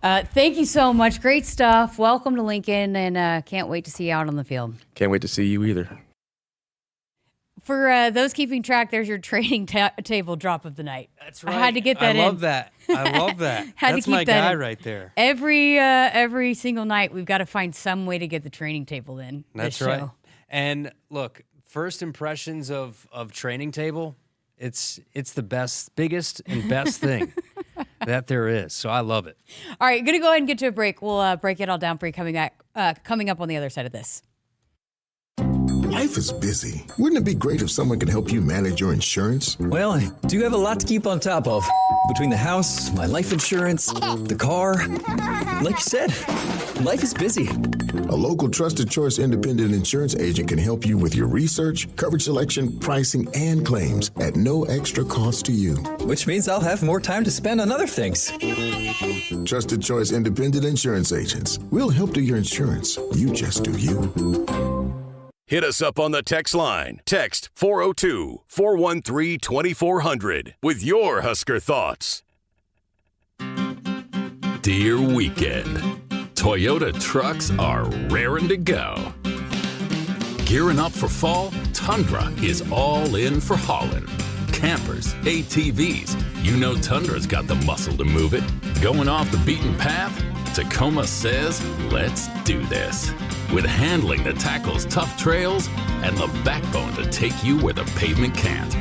thank you so much. Great stuff. Welcome to Lincoln, and can't wait to see you out on the field. Can't wait to see you either. For those keeping track, there's your training table drop of the night. That's right. I had to get that in. I love that. That's my guy right there. Every single night, we've got to find some way to get the training table in. That's right. Show. And look, first impressions of training table, it's the biggest and best thing that there is. So I love it. All right, going to go ahead and get to a break. We'll break it all down for you coming up on the other side of this. I Life is busy. Wouldn't it be great if someone could help you manage your insurance? Well, I do have a lot to keep on top of. Between the house, my life insurance, the car. Like you said, life is busy. A local Trusted Choice independent insurance agent can help you with your research, coverage selection, pricing, and claims at no extra cost to you. Which means I'll have more time to spend on other things. Trusted Choice independent insurance agents. We'll help do your insurance. You just do you. Hit us up on the text line. Text 402-413-2400 with your Husker thoughts. Dear weekend, Toyota trucks are raring to go. Gearing up for fall, Tundra is all in for hauling. Campers, ATVs, you know Tundra's got the muscle to move it. Going off the beaten path? Tacoma says, let's do this. With handling that tackles tough trails and the backbone to take you where the pavement can't.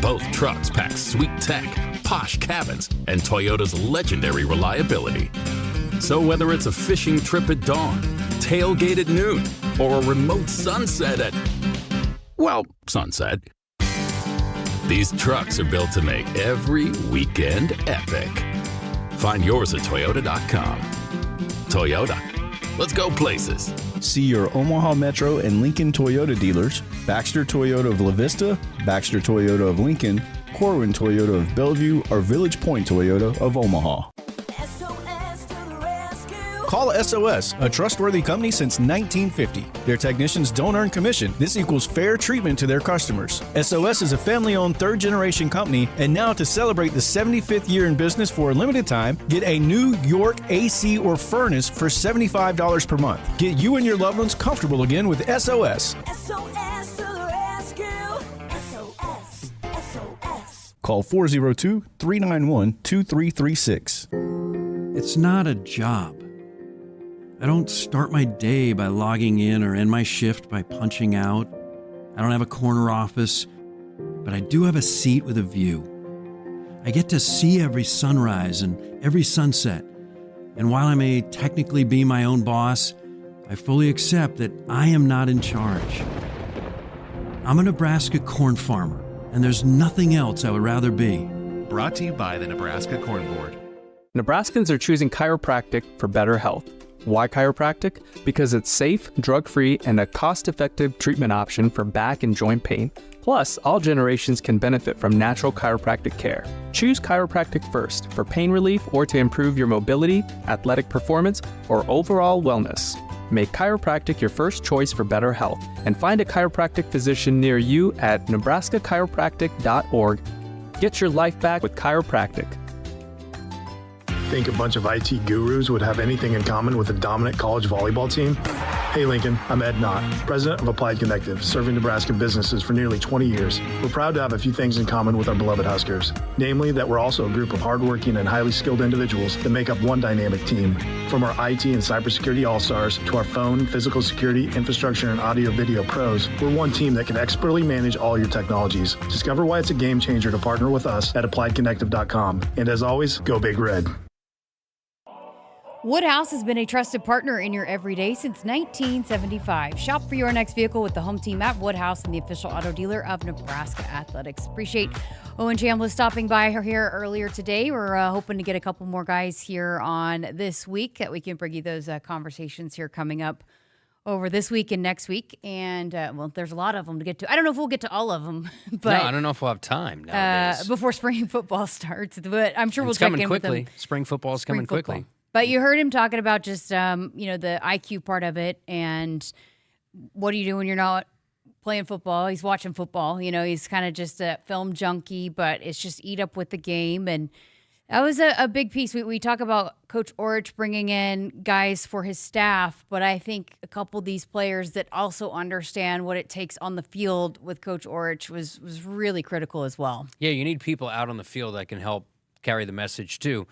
Both trucks pack sweet tech, posh cabins, and Toyota's legendary reliability. So whether it's a fishing trip at dawn, tailgate at noon, or a remote sunset at, well, sunset, these trucks are built to make every weekend epic. Find yours at Toyota.com. Toyota, let's go places. See your Omaha Metro and Lincoln Toyota dealers, Baxter Toyota of La Vista, Baxter Toyota of Lincoln, Corwin Toyota of Bellevue, or Village Point Toyota of Omaha. Call SOS, a trustworthy company since 1950. Their technicians don't earn commission. This equals fair treatment to their customers. SOS is a family-owned third-generation company, and now to celebrate the 75th year in business for a limited time, get a New York AC or furnace for $75 per month. Get you and your loved ones comfortable again with SOS. Call 402-391-2336. It's not a job. I don't start my day by logging in or end my shift by punching out. I don't have a corner office, but I do have a seat with a view. I get to see every sunrise and every sunset. And while I may technically be my own boss, I fully accept that I am not in charge. I'm a Nebraska corn farmer, and there's nothing else I would rather be. Brought to you by the Nebraska Corn Board. Nebraskans are choosing chiropractic for better health. Why chiropractic? Because it's safe, drug-free, and a cost-effective treatment option for back and joint pain. Plus, all generations can benefit from natural chiropractic care. Choose chiropractic first for pain relief or to improve your mobility, athletic performance, or overall wellness. Make chiropractic your first choice for better health and find a chiropractic physician near you at nebraskachiropractic.org. Get your life back with chiropractic. Think a bunch of IT gurus would have anything in common with a dominant college volleyball team? Hey Lincoln, I'm Ed Knott, president of Applied Connective, serving Nebraska businesses for nearly 20 years. We're proud to have a few things in common with our beloved Huskers, namely that we're also a group of hardworking and highly skilled individuals that make up one dynamic team. From our IT and cybersecurity all-stars to our phone, physical security, infrastructure, and audio-video pros, we're one team that can expertly manage all your technologies. Discover why it's a game changer to partner with us at appliedconnective.com. And as always, go Big Red. Woodhouse has been a trusted partner in your everyday since 1975. Shop for your next vehicle with the home team at Woodhouse and the official auto dealer of Nebraska Athletics. Appreciate Owen Chamblas stopping by here earlier today. We're hoping to get a couple more guys here on this week that we can bring you those conversations here coming up over this week and next week. And, well, there's a lot of them to get to. I don't know if we'll get to all of them. But no, I don't know if we'll have time nowadays. Before spring football starts. But I'm sure we'll check in quickly. with them. Spring football is coming quickly. But you heard him talking about just, the IQ part of it and what do you do when you're not playing football? He's watching football. He's kind of just a film junkie, but it's just eat up with the game. And that was a big piece. We talk about Coach Orich bringing in guys for his staff, but I think a couple of these players that also understand what it takes on the field with Coach Orich was really critical as well. Yeah, you need people out on the field that can help carry the message too.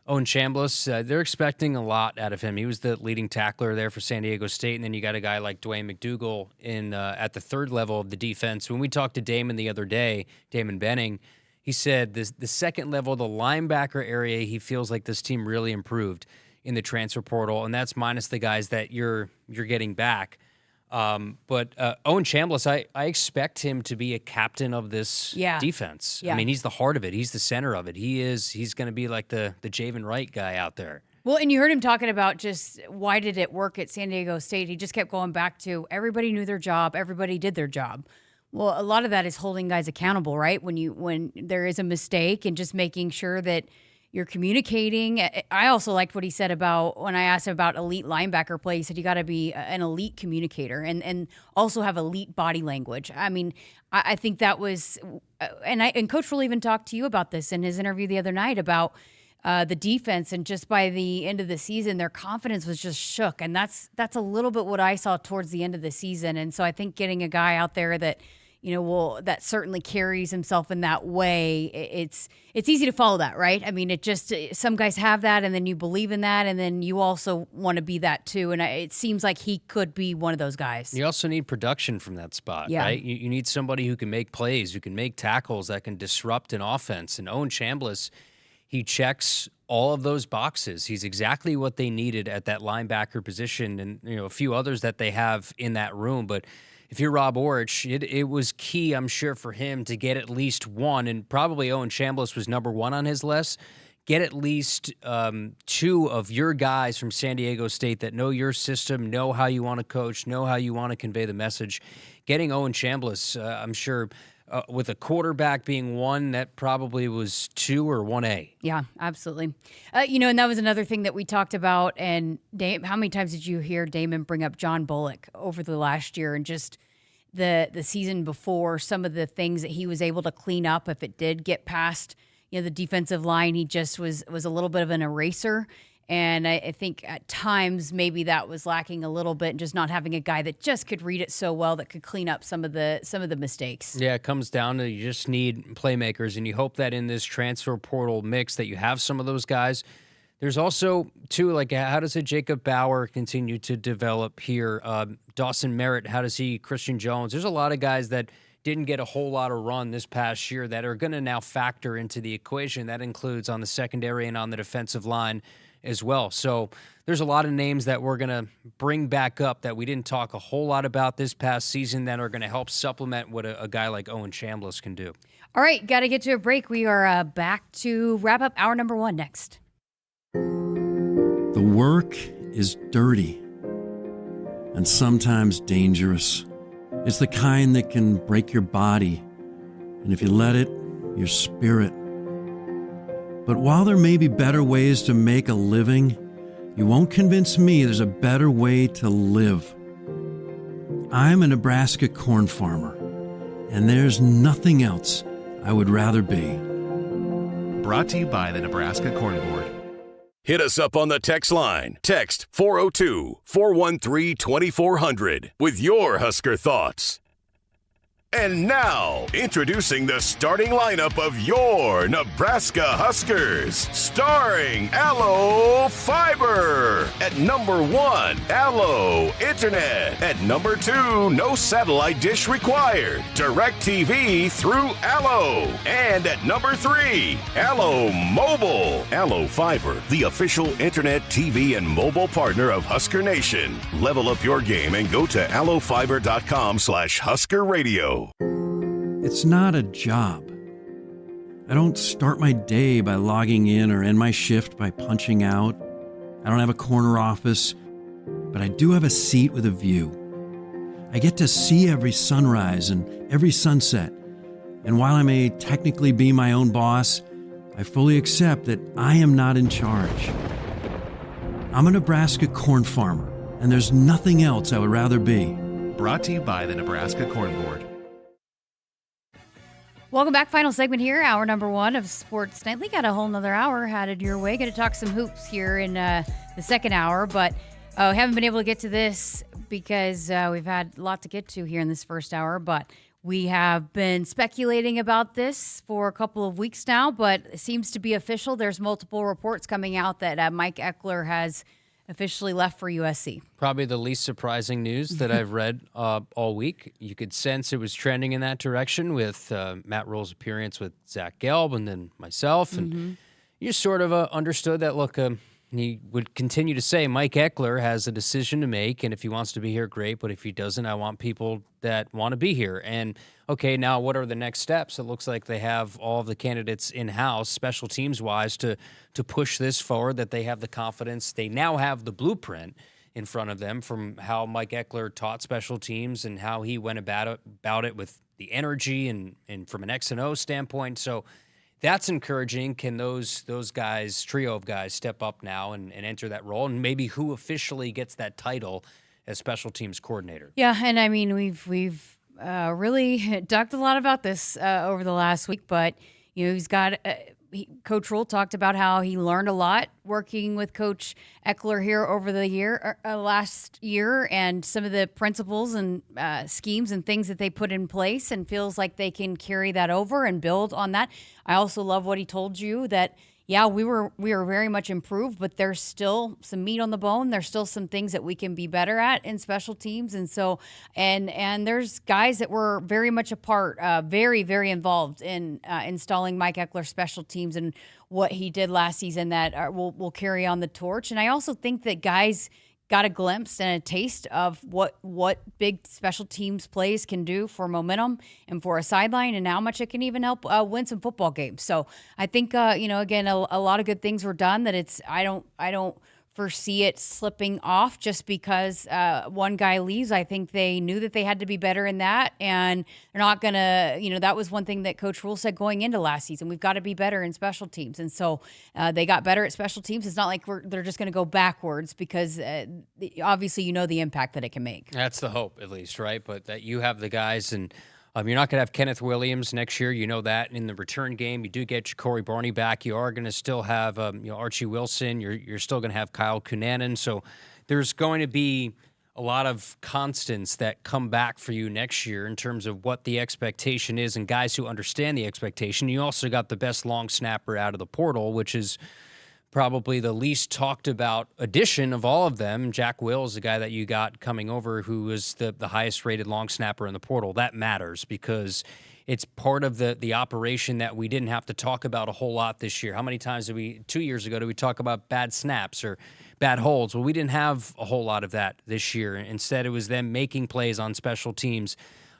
Owen Chamblas, they're expecting a lot out of him. He was the leading tackler there for San Diego State, and then you got a guy like Dwayne McDougal at the third level of the defense. When we talked to Damon the other day, Damon Benning, he said the second level, the linebacker area, he feels like this team really improved in the transfer portal, and that's minus the guys that you're getting back. But Owen Chamblas, I expect him to be a captain of this defense. Yeah. I mean, he's the heart of it. He's the center of it. He's going to be like the Javen Wright guy out there. Well, and you heard him talking about just why did it work at San Diego State. He just kept going back to everybody knew their job. Everybody did their job. Well, a lot of that is holding guys accountable, right? When there is a mistake and just making sure that you're communicating. I also liked what he said about when I asked him about elite linebacker play. He said you got to be an elite communicator and also have elite body language. I mean, I think that was, and Coach Rule even talked to you about this in his interview the other night about the defense, and just by the end of the season, their confidence was just shook, and that's a little bit what I saw towards the end of the season. And so I think getting a guy out there that, that certainly carries himself in that way, it's easy to follow that, right? I mean, some guys have that, and then you believe in that, and then you also want to be that too. And it seems like he could be one of those guys. You also need production from that spot, right? You need somebody who can make plays, who can make tackles, that can disrupt an offense. And Owen Chamblas, he checks all of those boxes. He's exactly what they needed at that linebacker position, and a few others that they have in that room. But if you're Rob Orich, it was key, I'm sure, for him to get at least one, and probably Owen Chamblas was number one on his list. Get at least two of your guys from San Diego State that know your system, know how you want to coach, know how you want to convey the message. Getting Owen Chamblas, I'm sure, with a quarterback being one, that probably was 2 or 1A. Yeah, absolutely. And that was another thing that we talked about. And how many times did you hear Damon bring up John Bullock over the last year and just the season before, some of the things that he was able to clean up if it did get past the defensive line? He just was a little bit of an eraser. And I think at times maybe that was lacking a little bit, just not having a guy that just could read it so well that could clean up some of the mistakes. Yeah, it comes down to you just need playmakers, and you hope that in this transfer portal mix that you have some of those guys. There's also, too, like how does a Jacob Bauer continue to develop here? Dawson Merritt, how does he? Christian Jones. There's a lot of guys that didn't get a whole lot of run this past year that are going to now factor into the equation. That includes on the secondary and on the defensive line as well. So there's a lot of names that we're going to bring back up that we didn't talk a whole lot about this past season that are going to help supplement what a guy like Owen Chamblas can do. All right, got to get to a break. We are back to wrap up hour number 1 next. The work is dirty and sometimes dangerous. It's the kind that can break your body, and if you let it, your spirit. But while there may be better ways to make a living, you won't convince me there's a better way to live. I'm a Nebraska corn farmer, and there's nothing else I would rather be. Brought to you by the Nebraska Corn Board. Hit us up on the text line. Text 402-413-2400 with your Husker thoughts. And now, introducing the starting lineup of your Nebraska Huskers. Starring Allo Fiber. At number 1, Allo Internet. At number 2, no satellite dish required. DirecTV through Allo. And at number 3, Allo Mobile. Allo Fiber, the official internet, TV, and mobile partner of Husker Nation. Level up your game and go to allofiber.com/Husker Radio. It's not a job. I don't start my day by logging in or end my shift by punching out. I don't have a corner office, but I do have a seat with a view. I get to see every sunrise and every sunset. And while I may technically be my own boss, I fully accept that I am not in charge. I'm a Nebraska corn farmer, and there's nothing else I would rather be. Brought to you by the Nebraska Corn Board. Welcome back. Final segment here, hour number 1 of Sports Nightly. Got a whole nother hour headed your way. Going to talk some hoops here in the second hour, but haven't been able to get to this because we've had a lot to get to here in this first hour, but we have been speculating about this for a couple of weeks now, but it seems to be official. There's multiple reports coming out that Mike Eckler has officially left for USC. Probably the least surprising news that I've read all week. You could sense it was trending in that direction with Matt Rule's appearance with Zach Gelb and then myself. And you sort of understood that, look, he would continue to say, Mike Ekeler has a decision to make, and if he wants to be here, great, but if he doesn't, I want people that want to be here. And, okay, now what are the next steps? It looks like they have all of the candidates in-house, special teams-wise, to push this forward, that they have the confidence. They now have the blueprint in front of them from how Mike Ekeler taught special teams and how he went about it with the energy and from an X&O standpoint. So that's encouraging. Can those guys, trio of guys, step up now and enter that role? And maybe who officially gets that title as special teams coordinator? Yeah, and I mean, we've really talked a lot about this over the last week, but he's got Coach Rule talked about how he learned a lot working with Coach Ekeler here over the last year, and some of the principles and schemes and things that they put in place, and feels like they can carry that over and build on that. I also love what he told you that, yeah, we were very much improved, but there's still some meat on the bone. There's still some things that we can be better at in special teams. And so, and there's guys that were very much a part, very, very involved in installing Mike Ekeler's special teams and what he did last season that will carry on the torch. And I also think that guys got a glimpse and a taste of what big special teams plays can do for momentum and for a sideline, and how much it can even help win some football games. So I think, again, a lot of good things were done, that I don't foresee it slipping off just because one guy leaves. I think they knew that they had to be better in that, and they're not going to, that was one thing that Coach Rule said going into last season. We've got to be better in special teams. And so they got better at special teams. It's not like they're just going to go backwards, because obviously the impact that it can make. That's the hope, at least, right? But that you have the guys, and you're not going to have Kenneth Williams next year. You know that. In the return game, you do get Ja'Cory Barney back. You are going to still have Archie Wilson. You're still going to have Kyle Cunanan. So there's going to be a lot of constants that come back for you next year in terms of what the expectation is, and guys who understand the expectation. You also got the best long snapper out of the portal, which is probably the least talked about addition of all of them. Jack Will is the guy that you got coming over, who is the highest rated long snapper in the portal. That matters because it's part of the operation that we didn't have to talk about a whole lot this year. How many times 2 years ago, did we talk about bad snaps or bad holds? Well, we didn't have a whole lot of that this year. Instead, it was them making plays on special teams.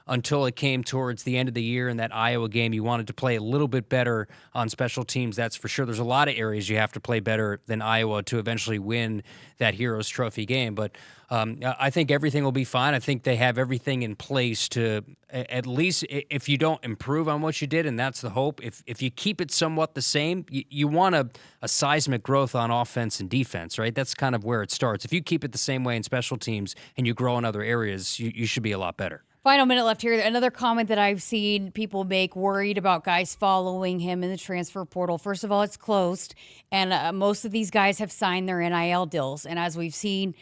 Until it came towards the end of the year in that Iowa game, you wanted to play a little bit better on special teams, that's for sure. There's a lot of areas you have to play better than Iowa to eventually win that Heroes Trophy game. But I think everything will be fine. I think they have everything in place to, at least if you don't improve on what you did, and that's the hope, if you keep it somewhat the same, you want a seismic growth on offense and defense, right? That's kind of where it starts. If you keep it the same way in special teams and you grow in other areas, you should be a lot better. Final minute left here. Another comment that I've seen people make, worried about guys following him in the transfer portal. First of all, it's closed, and most of these guys have signed their NIL deals. And as we've seen,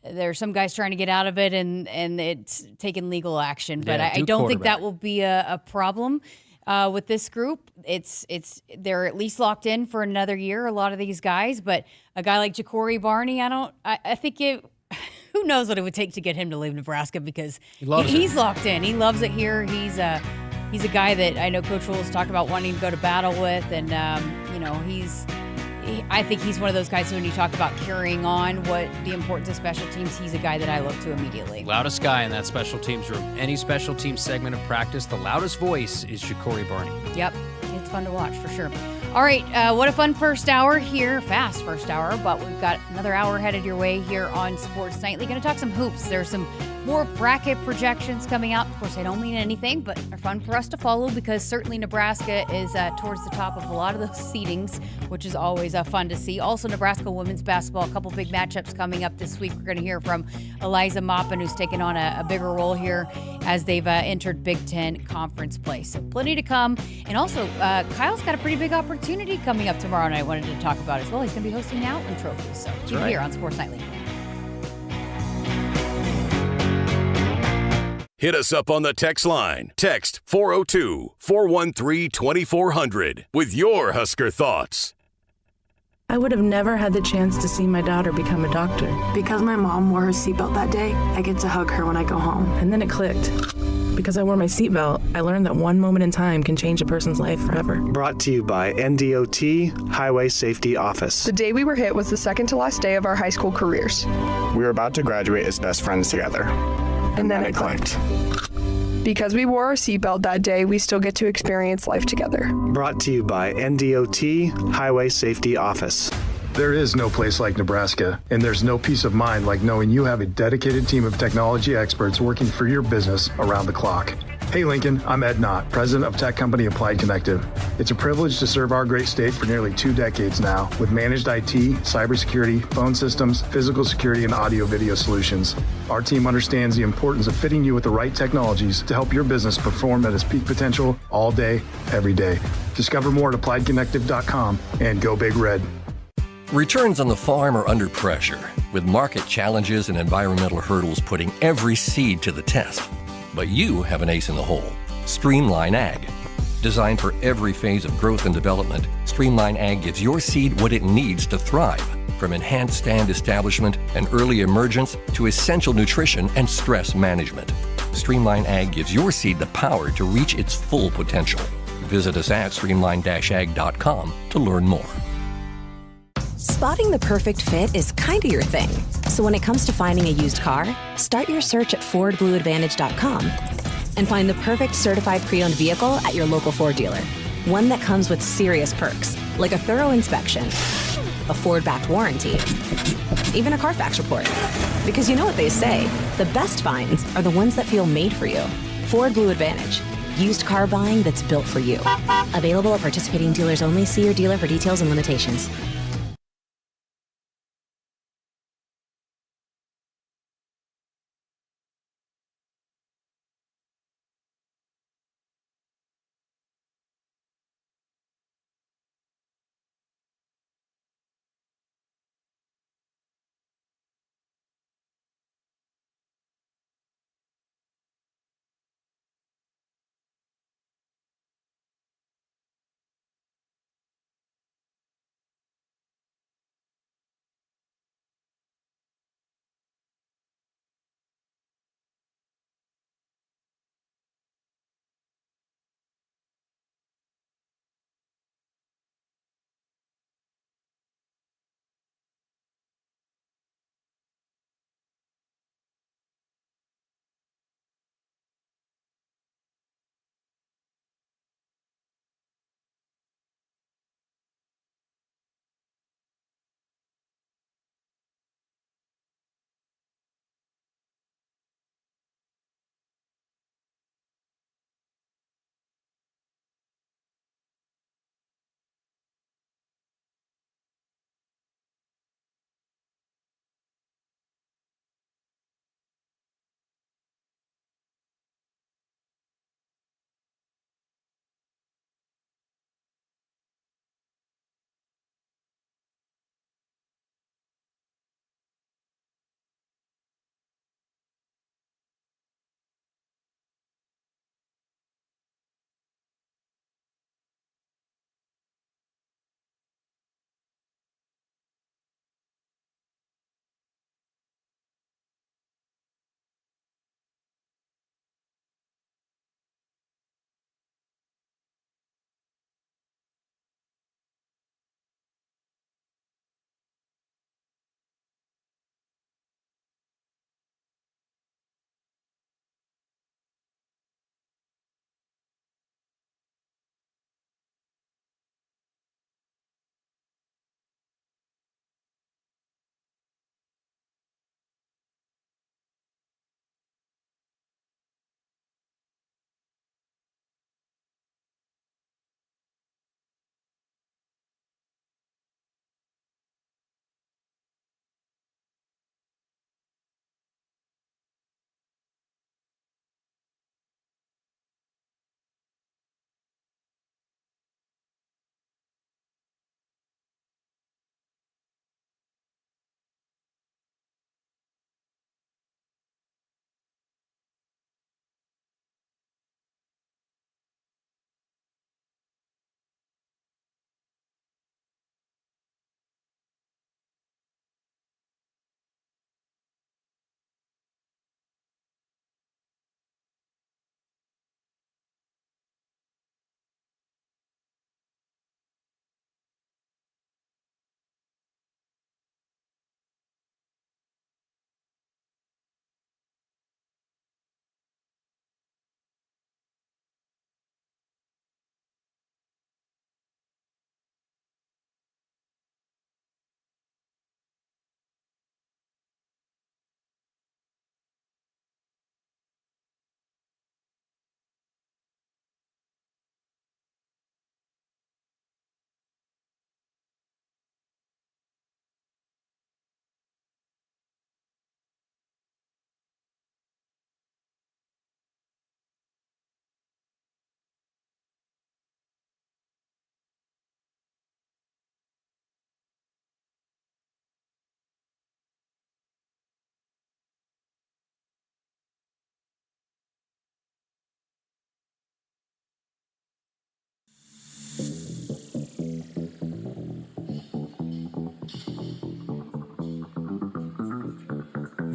there's some guys trying to get out of it, and it's taken legal action. But I don't think that will be a problem with this group. They're at least locked in for another year, a lot of these guys. But a guy like Ja'Cory Barney, I think it. Who knows what it would take to get him to leave Nebraska, because he's locked in. He loves it here. He's a guy that I know Coach Rule has talked about wanting to go to battle with, and I think he's one of those guys who, when you talk about carrying on what the importance of special teams, he's a guy that I look to immediately. Loudest guy in that special teams room. Any special teams segment of practice, the loudest voice is Ja'Cory Barney. Yep, it's fun to watch for sure. All right, what a fun first hour here. Fast first hour, but we've got another hour headed your way here on Sports Nightly. Going to talk some hoops. There's some more bracket projections coming out. Of course, I don't mean anything, but they're fun for us to follow, because certainly Nebraska is towards the top of a lot of those seedings, which is always fun to see. Also, Nebraska women's basketball, a couple big matchups coming up this week. We're going to hear from Eliza Mopin, who's taken on a bigger role here as they've entered Big Ten conference play. So plenty to come. And also, Kyle's got a pretty big opportunity coming up tomorrow night I wanted to talk about as well. He's going to be hosting the Outland Trophy. So keep it here on Sports Nightly. Hit us up on the text line. Text 402-413-2400 with your Husker thoughts. I would have never had the chance to see my daughter become a doctor. Because my mom wore her seatbelt that day, I get to hug her when I go home. And then it clicked. Because I wore my seatbelt, I learned that one moment in time can change a person's life forever. Brought to you by NDOT Highway Safety Office. The day we were hit was the second to last day of our high school careers. We were about to graduate as best friends together. And then it clicked. Because we wore our seatbelt that day, we still get to experience life together. Brought to you by NDOT Highway Safety Office. There is no place like Nebraska, and there's no peace of mind like knowing you have a dedicated team of technology experts working for your business around the clock. Hey Lincoln, I'm Ed Knott, president of tech company Applied Connective. It's a privilege to serve our great state for nearly 2 decades now with managed IT, cybersecurity, phone systems, physical security, and audio-video solutions. Our team understands the importance of fitting you with the right technologies to help your business perform at its peak potential all day, every day. Discover more at appliedconnective.com and go Big Red. Returns on the farm are under pressure, with market challenges and environmental hurdles putting every seed to the test. But you have an ace in the hole, Streamline Ag. Designed for every phase of growth and development, Streamline Ag gives your seed what it needs to thrive, from enhanced stand establishment and early emergence to essential nutrition and stress management. Streamline Ag gives your seed the power to reach its full potential. Visit us at streamline-ag.com to learn more. Spotting the perfect fit is kind of your thing. So when it comes to finding a used car, start your search at FordBlueAdvantage.com and find the perfect certified pre-owned vehicle at your local Ford dealer. One that comes with serious perks, like a thorough inspection, a Ford-backed warranty, even a Carfax report. Because you know what they say, the best finds are the ones that feel made for you. Ford Blue Advantage. Used car buying that's built for you. Available at participating dealers only. See your dealer for details and limitations.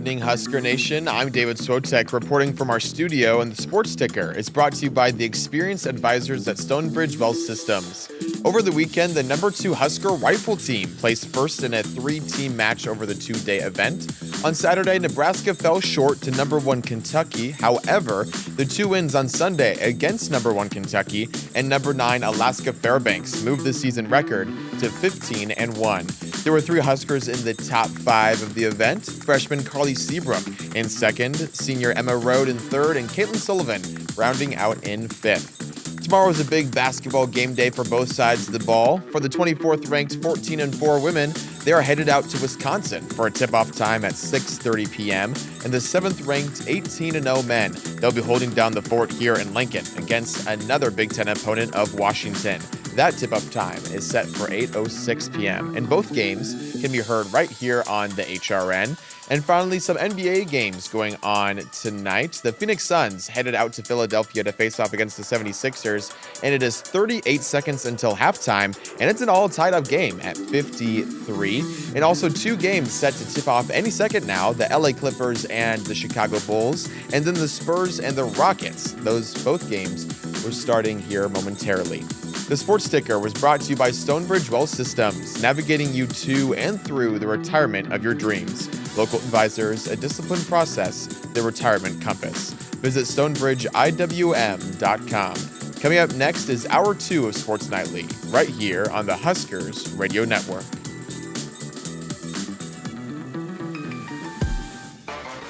evening, Husker Nation. I'm David Swotek reporting from our studio, and the Sports Ticker is brought to you by the experienced advisors at Stonebridge Wealth Systems. Over the weekend, the number 2 Husker rifle team placed first in a 3-team match over the 2-day event. On Saturday, Nebraska fell short to number 1 Kentucky. However, the 2 wins on Sunday against number 1 Kentucky and number 9 Alaska Fairbanks moved the season record to 15-1. There were 3 Huskers in the top 5 of the event. Freshman Carly Seabrook in 2nd, senior Emma Rode in 3rd, and Caitlin Sullivan rounding out in 5th. Tomorrow is a big basketball game day for both sides of the ball. For the 24th ranked 14-4 women, they are headed out to Wisconsin for a tip-off time at 6:30 p.m. And the 7th ranked 18-0 men, they'll be holding down the fort here in Lincoln against another Big Ten opponent of Washington. That tip-off time is set for 8:06 p.m. And both games can be heard right here on the HRN. And finally, some NBA games going on tonight. The Phoenix Suns headed out to Philadelphia to face off against the 76ers, and it is 38 seconds until halftime, and it's an all-tied-up game at 53. And also 2 games set to tip off any second now, the LA Clippers and the Chicago Bulls, and then the Spurs and the Rockets. Those both games were starting here momentarily. The Sports Ticker was brought to you by Stonebridge Wealth Systems, navigating you to and through the retirement of your dreams. Local advisors, a disciplined process, the retirement compass. Visit StoneBridgeIWM.com. Coming up next is Hour 2 of Sports Nightly, right here on the Huskers Radio Network.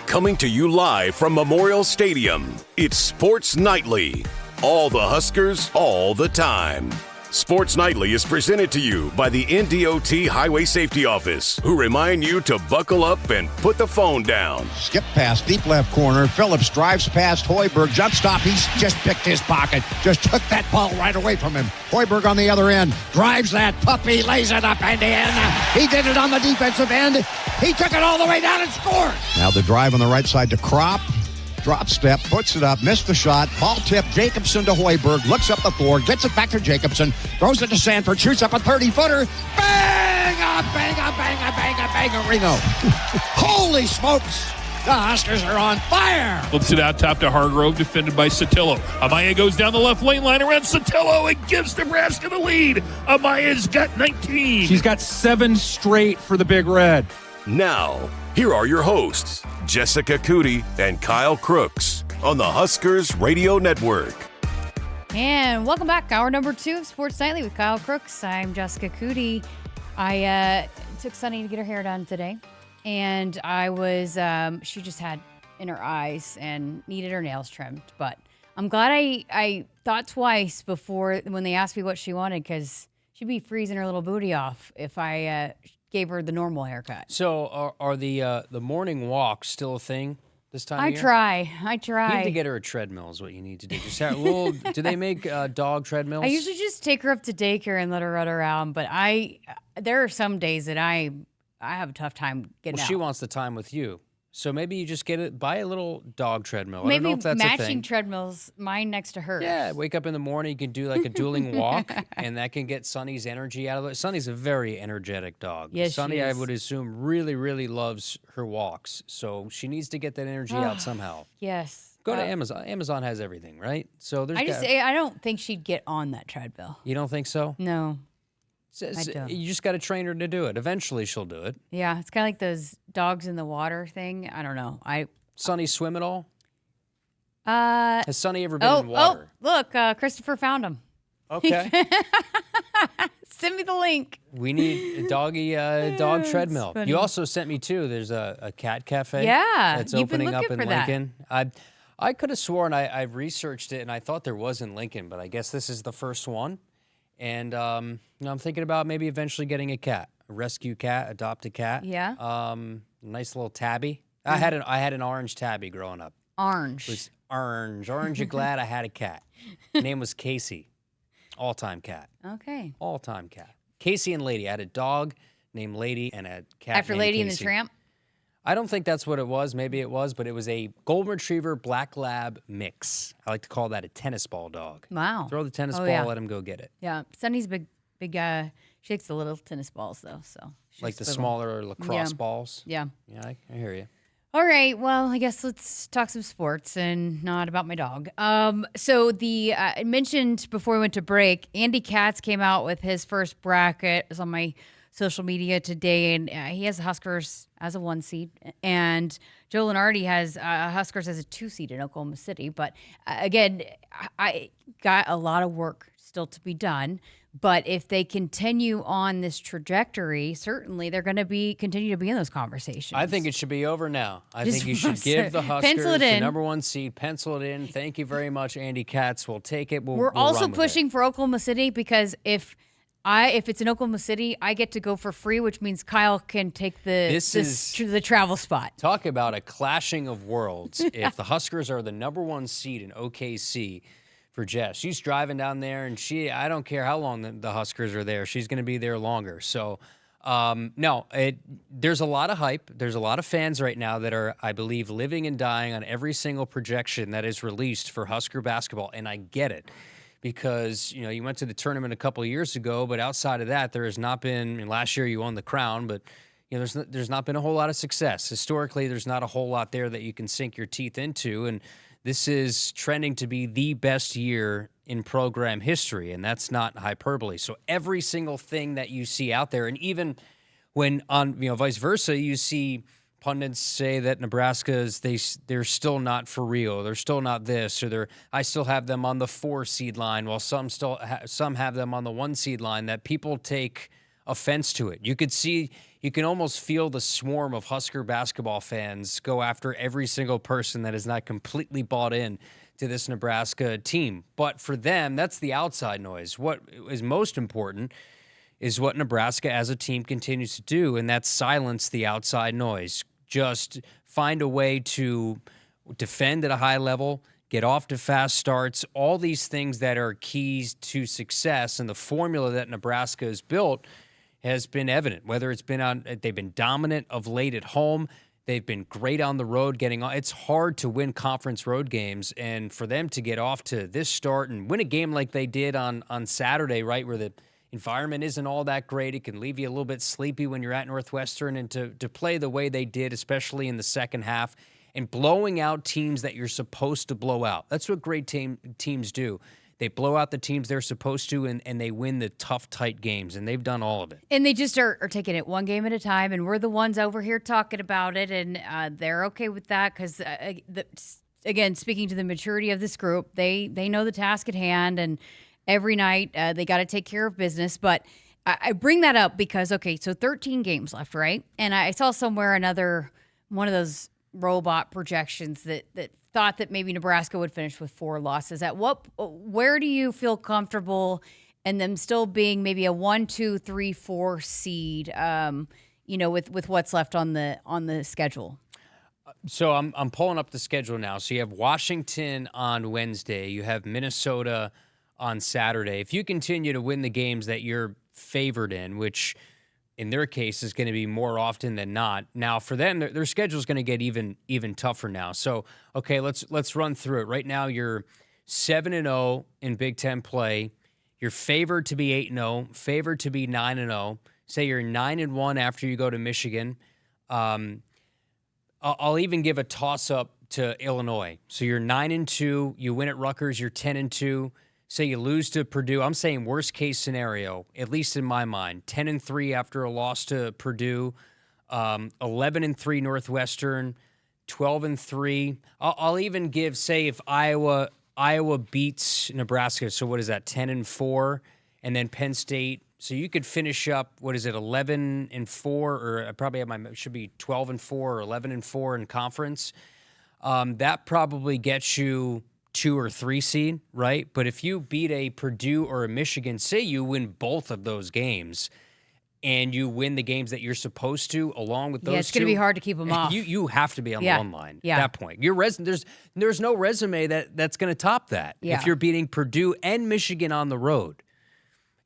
Coming to you live from Memorial Stadium, it's Sports Nightly. All the Huskers, all the time. Sports Nightly is presented to you by the NDOT Highway Safety Office, who remind you to buckle up and put the phone down. Skip pass, deep left corner. Phillips drives past Hoiberg. Jump stop. He's just picked his pocket. Just took that ball right away from him. Hoiberg on the other end. Drives that puppy. Lays it up and in. He did it on the defensive end. He took it all the way down and scored. Now the drive on the right side to Kropp. Drop step, puts it up, missed the shot. Ball tip, Jacobson to Hoiberg. Looks up the floor, gets it back to Jacobson. Throws it to Sanford, shoots up a 30-footer. Bang! Bang! Ringo. Holy smokes! The Huskers are on fire! Flips it out top to Hargrove, defended by Sotillo. Amaya goes down the left lane line around Sotillo and gives Nebraska the lead. Amaya's got 19. She's got 7 straight for the Big Red. Now, here are your hosts, Jessica Coody and Kyle Crooks on the Huskers Radio Network. And welcome back. Hour number 2 of Sports Nightly with Kyle Crooks. I'm Jessica Coody. I took Sunny to get her hair done today. And I was, she just had in her eyes and needed her nails trimmed. But I'm glad I thought twice before when they asked me what she wanted, because she'd be freezing her little booty off if I gave her the normal haircut. So are the morning walks still a thing this time of year? I try. You need to get her a treadmill is what you need to do. Just have a little, do they make dog treadmills? I usually just take her up to daycare and let her run around, but there are some days that I have a tough time getting out. She wants the time with you. So maybe you just buy a little dog treadmill. Maybe I don't know if that's a thing. matching treadmills, mine next to hers. Yeah, wake up in the morning, you can do like a dueling walk, and that can get Sunny's energy out of it. Sunny's a very energetic dog. Yes, Sunny, she is. I would assume, really, really loves her walks. So she needs to get that energy out somehow. Yes. Go to Amazon. Amazon has everything, right? So there's. I don't think she'd get on that treadmill. You don't think so? No. I don't. You just got to train her to do it. Eventually, she'll do it. Yeah, it's kind of like those dogs in the water thing. I don't know. Sunny swim at all? Has Sunny ever been in water? Oh, look, Christopher found him. Okay. Send me the link. We need a dog treadmill. Funny. You also sent me too. There's a cat cafe. Yeah, that's you've been opening up looking in for that. Lincoln. I could have sworn I researched it and I thought there was in Lincoln, but I guess this is the first one. And I'm thinking about maybe eventually getting a cat, a rescue cat, adopt a cat. Yeah. Nice little tabby. I had an orange tabby growing up. Orange. It was orange. Orange, you glad I had a cat. Her name was Casey. All-time cat. Okay. All-time cat. Casey and Lady. I had a dog named Lady and a cat After named Lady Casey. and the Tramp? I don't think that's what it was. Maybe it was, but it was a Golden Retriever Black Lab mix. I like to call that a tennis ball dog. Wow. Throw the tennis ball, yeah. let him go get it. Yeah. Sunny's big, she likes the little tennis balls, though. So Like the smaller lacrosse balls? Yeah. Yeah, I hear you. All right. Well, I guess let's talk some sports and not about my dog. So I mentioned before we went to break, Andy Katz came out with his first bracket. It was on my social media today, and he has the Huskers as a 1 seed, and Joe Lenardi has Huskers as a 2 seed in Oklahoma City. But again, I got a lot of work still to be done. But if they continue on this trajectory, certainly they're going to continue to be in those conversations. I think it should be over now. I think you should give the Huskers the number 1 seed. Pencil it in. Thank you very much, Andy Katz. We'll take it. We're also pushing for Oklahoma City because if it's in Oklahoma City, I get to go for free, which means Kyle can take the travel spot. Talk about a clashing of worlds. If the Huskers are the number 1 seed in OKC for Jess, she's driving down there, and I don't care how long the Huskers are there, she's going to be there longer. So, there's a lot of hype. There's a lot of fans right now that are, I believe, living and dying on every single projection that is released for Husker basketball, and I get it. Because, you went to the tournament a couple of years ago, but outside of that, there has not been, last year you won the crown, but there's not been a whole lot of success. Historically, there's not a whole lot there that you can sink your teeth into, and this is trending to be the best year in program history, and that's not hyperbole. So every single thing that you see out there, and even when on, vice versa, you see pundits say that Nebraska's they're still not for real. They're still not this, or I still have them on the 4 seed line, while some have them on the 1 seed line. That people take offense to it. You can almost feel the swarm of Husker basketball fans go after every single person that is not completely bought in to this Nebraska team. But for them, that's the outside noise. What is most important is what Nebraska as a team continues to do, and that's silence the outside noise. Just find a way to defend at a high level, get off to fast starts, all these things that are keys to success, and the formula that Nebraska has built has been evident. Whether it's been they've been dominant of late at home, they've been great on the road. It's hard to win conference road games, and for them to get off to this start and win a game like they did on Saturday, right, where the environment isn't all that great. It can leave you a little bit sleepy when you're at Northwestern, and to play the way they did, especially in the second half, and blowing out teams that you're supposed to blow out. That's what great teams do. They blow out the teams they're supposed to, and they win the tough, tight games, and they've done all of it. And they just are taking it one game at a time, and we're the ones over here talking about it, and they're okay with that because, again, speaking to the maturity of this group, they know the task at hand, and every night they got to take care of business. But I bring that up because, okay, so 13 games left, right? And I saw somewhere one of those robot projections that thought that maybe Nebraska would finish with 4 losses. Where do you feel comfortable in them still being maybe a 1, 2, 3, 4 seed, with what's left on the schedule? So I'm pulling up the schedule now. So you have Washington on Wednesday. You have Minnesota on Saturday. If you continue to win the games that you're favored in, which in their case is going to be more often than not. Now for them, their schedule is going to get even tougher now. So, okay, let's run through it. Right now you're 7-0 in Big Ten play. You're favored to be 8-0, favored to be 9-0. Say you're 9-1 after you go to Michigan. I'll even give a toss-up to Illinois. So you're 9-2, you win at Rutgers, you're 10-2. Say you lose to Purdue. I'm saying worst case scenario, at least in my mind, 10-3 after a loss to Purdue, 11-3 Northwestern, 12-3. I'll even give, say, if Iowa beats Nebraska. So what is that? 10-4, and then Penn State. So you could finish up, 11-4, or I probably should be 12-4 or 11-4 in conference. That probably gets you 2 or 3 seed, right? But if you beat a Purdue or a Michigan, say you win both of those games, and you win the games that you're supposed to, along with those, it's going to be hard to keep them off. You have to be on the one line at that point. There's no resume that's going to top that. Yeah. If you're beating Purdue and Michigan on the road,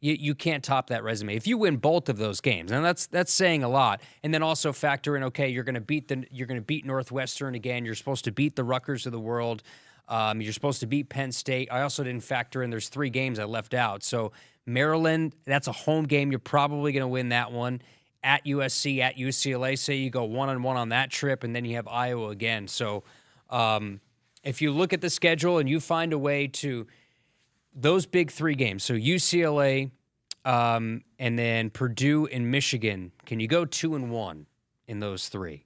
you can't top that resume. If you win both of those games, and that's saying a lot. And then also factor in, okay, you're going to beat Northwestern again. You're supposed to beat the Rutgers of the world. You're supposed to beat Penn State. I also didn't factor in there's 3 games I left out. So Maryland, that's a home game. You're probably going to win that one. at USC, at UCLA. Say you go 1-1 on that trip, and then you have Iowa again. So if you look at the schedule and you find a way to those big 3 games, so UCLA and then Purdue and Michigan, can you go 2-1 in those 3?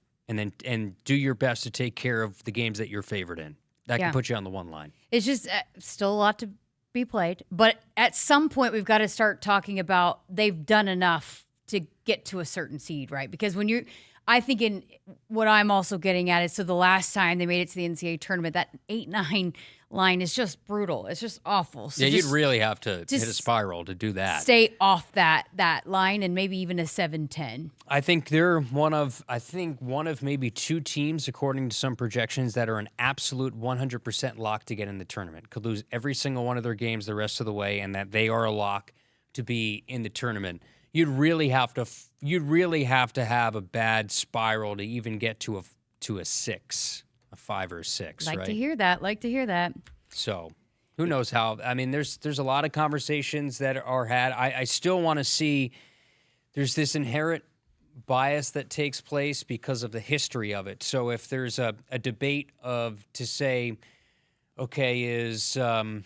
And do your best to take care of the games that you're favored in. That can put you on the 1 line. It's just still a lot to be played. But at some point, we've got to start talking about they've done enough to get to a certain seed, right? Because when I think in what I'm also getting at is, so the last time they made it to the NCAA tournament, that 8-9 line is just brutal. It's just awful. So you'd really have to hit a spiral to do that. Stay off that line and maybe even a 7-10. I think they're one of maybe 2 teams, according to some projections, that are an absolute 100% lock to get in the tournament. Could lose every single one of their games the rest of the way, and that they are a lock to be in the tournament. You'd really have to have a bad spiral to even get to a 6. A 5 or a 6, Like right? to hear that. So, who knows how? I mean, there's a lot of conversations that are had. I still want to see. There's this inherent bias that takes place because of the history of it. So, if there's a debate to say, okay, is whoever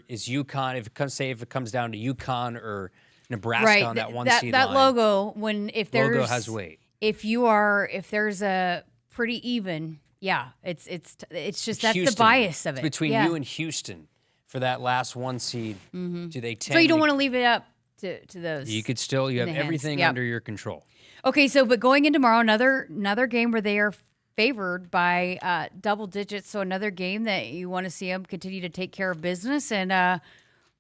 is UConn, if it comes down to UConn or Nebraska on that one seed that line, logo logo has weight. If there's a pretty even, it's just that's Houston, the bias of it. It's between you and Houston for that last 1 seed. Mm-hmm. Do they tend? So you don't want to leave it up to those. You could still have everything under your control. Okay, so but going into tomorrow, another game where they are favored by double digits. So another game that you want to see them continue to take care of business and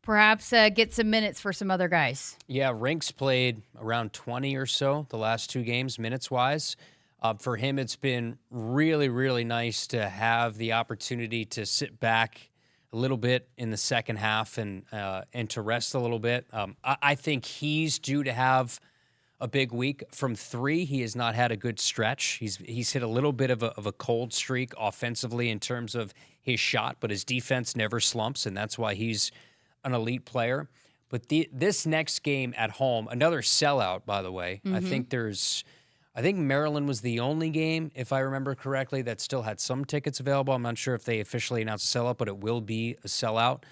perhaps get some minutes for some other guys. Yeah, Rink's played around 20 or so the last 2 games, minutes-wise. For him, it's been really, really nice to have the opportunity to sit back a little bit in the second half and to rest a little bit. I think he's due to have a big week. From 3, he has not had a good stretch. He's hit a little bit of a cold streak offensively in terms of his shot, but his defense never slumps, and that's why he's an elite player. But this next game at home, another sellout, by the way. Mm-hmm. I think Maryland was the only game, if I remember correctly, that still had some tickets available. I'm not sure if they officially announced a sellout, but it will be a sellout.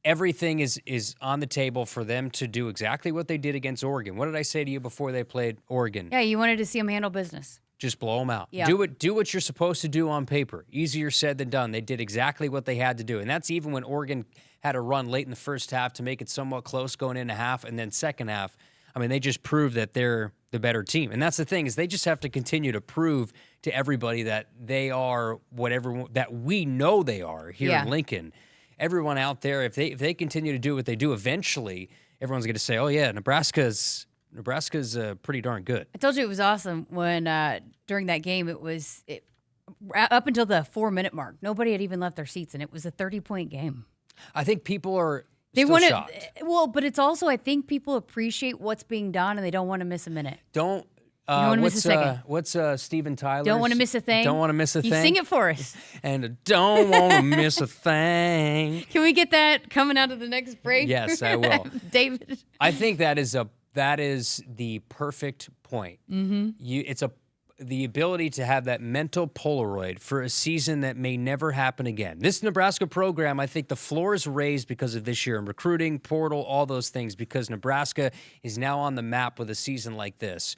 Everything is on the table for them to do exactly what they did against Oregon. What did I say to you before they played Oregon? Yeah, you wanted to see them handle business. Just blow them out. Yeah. Do what you're supposed to do on paper. Easier said than done. They did exactly what they had to do. And that's even when Oregon had a run late in the first half to make it somewhat close going into half, and then second half, I mean, they just proved that they're the better team. And that's the thing, is they just have to continue to prove to everybody that they are whatever that we know they are here in Lincoln. Everyone out there, if they continue to do what they do, eventually everyone's going to say, "Oh yeah, Nebraska's pretty darn good." I told you it was awesome when during that game up until the 4-minute mark, nobody had even left their seats, and it was a 30-point game. I think people are still shocked. Well, but it's also, I think people appreciate what's being done, and they don't want to miss a minute. Don't want to miss a second. What's Steven Tyler's? Don't want to miss a thing. Don't want to miss a thing. You sing it for us. And don't want to miss a thing. Can we get that coming out of the next break? Yes, I will. David. I think that is the perfect point. Mm-hmm. The ability to have that mental Polaroid for a season that may never happen again. This Nebraska program, I think the floor is raised because of this year in recruiting, portal, all those things, because Nebraska is now on the map with a season like this.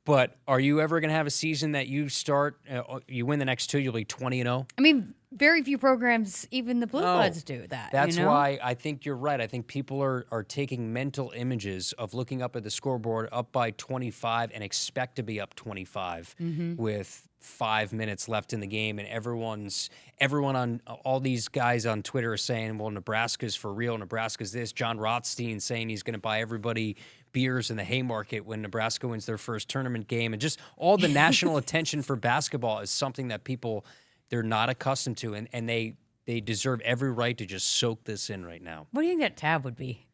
But are you ever going to have a season that you start, you win the next 2, you'll be 20-0? I mean, very few programs, even the Blue Bloods, do that. That's why I think you're right. I think people are taking mental images of looking up at the scoreboard up by 25 and expect to be up 25 with 5 minutes left in the game. And everyone on all these guys on Twitter are saying, well, Nebraska's for real. Nebraska's this. John Rothstein saying he's going to buy everybody beers in the Haymarket when Nebraska wins their first tournament game. And just all the national attention for basketball is something that they're not accustomed to, and they deserve every right to just soak this in right now. What do you think that tab would be?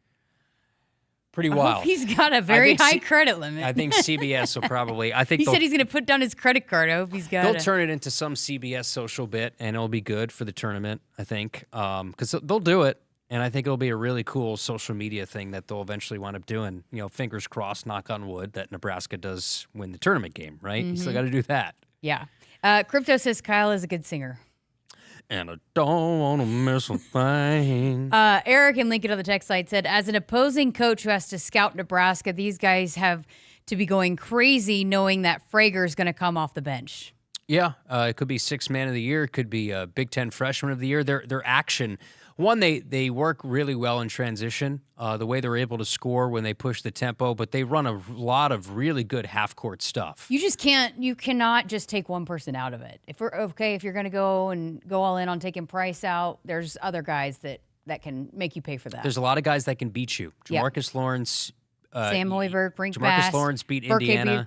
Pretty wild. He's got a very high credit limit. I think CBS will probably. He said he's going to put down his credit card. I hope he's got. They'll turn it into some CBS social bit, and it'll be good for the tournament. I think because they'll do it. And I think it'll be a really cool social media thing that they'll eventually wind up doing. Fingers crossed, knock on wood, that Nebraska does win the tournament game, right? You still got to do that. Yeah. Crypto says Kyle is a good singer. And I don't want to miss a thing. Eric in Lincoln on the text site said, as an opposing coach who has to scout Nebraska, these guys have to be going crazy knowing that Frager's going to come off the bench. Yeah, it could be Sixth Man of the Year. It could be Big Ten Freshman of the Year. Their action, one, they work really well in transition, the way they're able to score when they push the tempo, but they run a lot of really good half-court stuff. You cannot just take one person out of it. If you're going to go all in on taking Price out, there's other guys that can make you pay for that. There's a lot of guys that can beat you. Jamarcus Lawrence. Sam Hoiberg, Brink Jamarcus Bass, Lawrence beat Burke Indiana.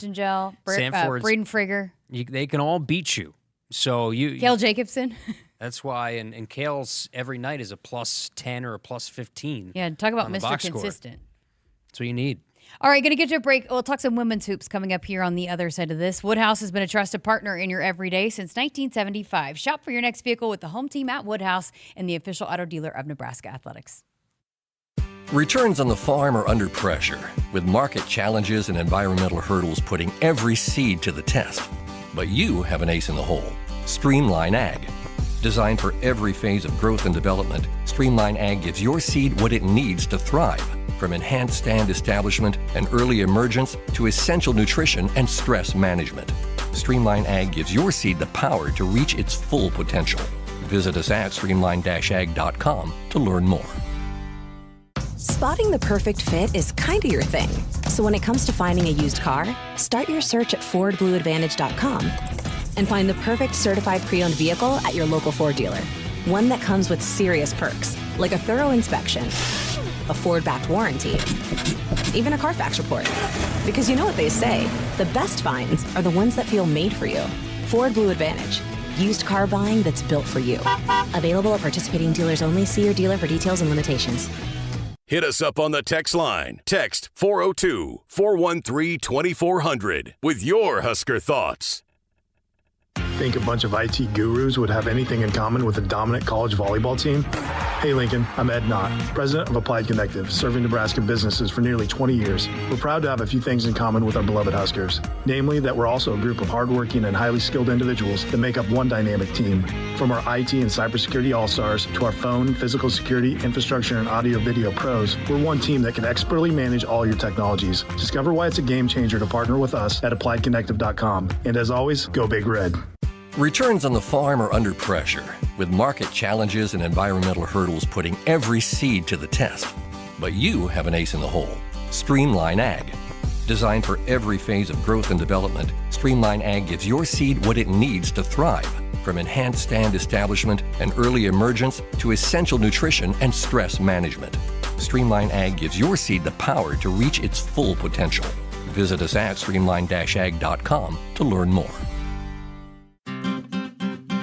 Braden Frigger. They can all beat you. So Cale Jacobson. That's why, and Cale's every night is a plus 10 or a plus 15. Yeah, talk about Mr. Consistent. That's what you need. All right, going to get to a break. We'll talk some women's hoops coming up here on the other side of this. Woodhouse has been a trusted partner in your everyday since 1975. Shop for your next vehicle with the home team at Woodhouse and the official auto dealer of Nebraska Athletics. Returns on the farm are under pressure, with market challenges and environmental hurdles putting every seed to the test. But you have an ace in the hole. Streamline Ag. Designed for every phase of growth and development, Streamline Ag gives your seed what it needs to thrive. From enhanced stand establishment and early emergence to essential nutrition and stress management. Streamline Ag gives your seed the power to reach its full potential. Visit us at streamline-ag.com to learn more. Spotting the perfect fit is kind of your thing. So when it comes to finding a used car, start your search at FordBlueAdvantage.com and find the perfect certified pre-owned vehicle at your local Ford dealer. One that comes with serious perks, like a thorough inspection, a Ford-backed warranty, even a Carfax report. Because you know what they say, the best finds are the ones that feel made for you. Ford Blue Advantage. Used car buying that's built for you. Available at participating dealers only. See your dealer for details and limitations. Hit us up on the text line. Text 402-413-2400 with your Husker thoughts. Think a bunch of IT gurus would have anything in common with a dominant college volleyball team? Hey Lincoln, I'm Ed Knott, president of Applied Connective, serving Nebraska businesses for nearly 20 years. We're proud to have a few things in common with our beloved Huskers, namely that we're also a group of hardworking and highly skilled individuals that make up one dynamic team. From our IT and cybersecurity all-stars to our phone, physical security, infrastructure, and audio-video pros, we're one team that can expertly manage all your technologies. Discover why it's a game changer to partner with us at AppliedConnective.com. And as always, go Big Red. Returns on the farm are under pressure, with market challenges and environmental hurdles putting every seed to the test. But you have an ace in the hole. Streamline Ag. Designed for every phase of growth and development, Streamline Ag gives your seed what it needs to thrive. From enhanced stand establishment and early emergence to essential nutrition and stress management. Streamline Ag gives your seed the power to reach its full potential. Visit us at streamline-ag.com to learn more.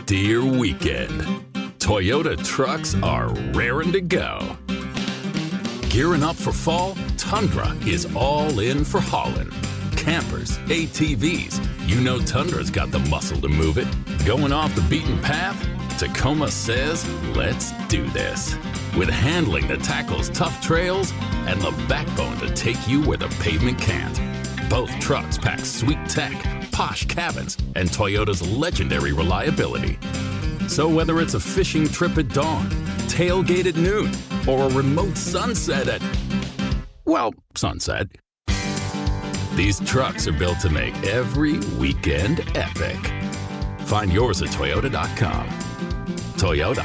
Dear weekend, Toyota trucks are raring to go. Gearing up for fall, Tundra is all in for hauling. Campers, ATVs, you know Tundra's got the muscle to move it. Going off the beaten path? Tacoma says, let's do this. With handling that tackles tough trails and the backbone to take you where the pavement can't. Both trucks pack sweet tech, posh cabins, and Toyota's legendary reliability. So whether it's a fishing trip at dawn, tailgate at noon, or a remote sunset at, well, sunset, these trucks are built to make every weekend epic. Find yours at Toyota.com. Toyota,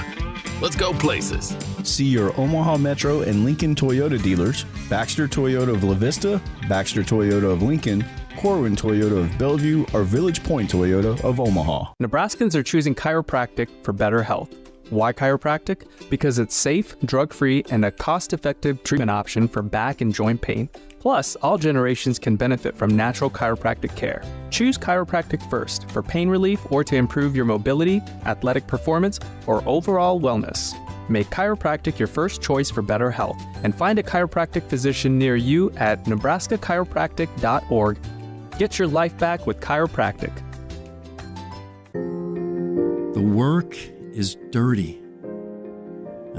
let's go places. See your Omaha Metro and Lincoln Toyota dealers, Baxter Toyota of La Vista, Baxter Toyota of Lincoln, Corwin Toyota of Bellevue, or Village Point Toyota of Omaha. Nebraskans are choosing chiropractic for better health. Why chiropractic? Because it's safe, drug-free, and a cost-effective treatment option for back and joint pain. Plus, all generations can benefit from natural chiropractic care. Choose chiropractic first for pain relief or to improve your mobility, athletic performance, or overall wellness. Make chiropractic your first choice for better health and find a chiropractic physician near you at nebraskachiropractic.org. Get your life back with chiropractic. The work is dirty.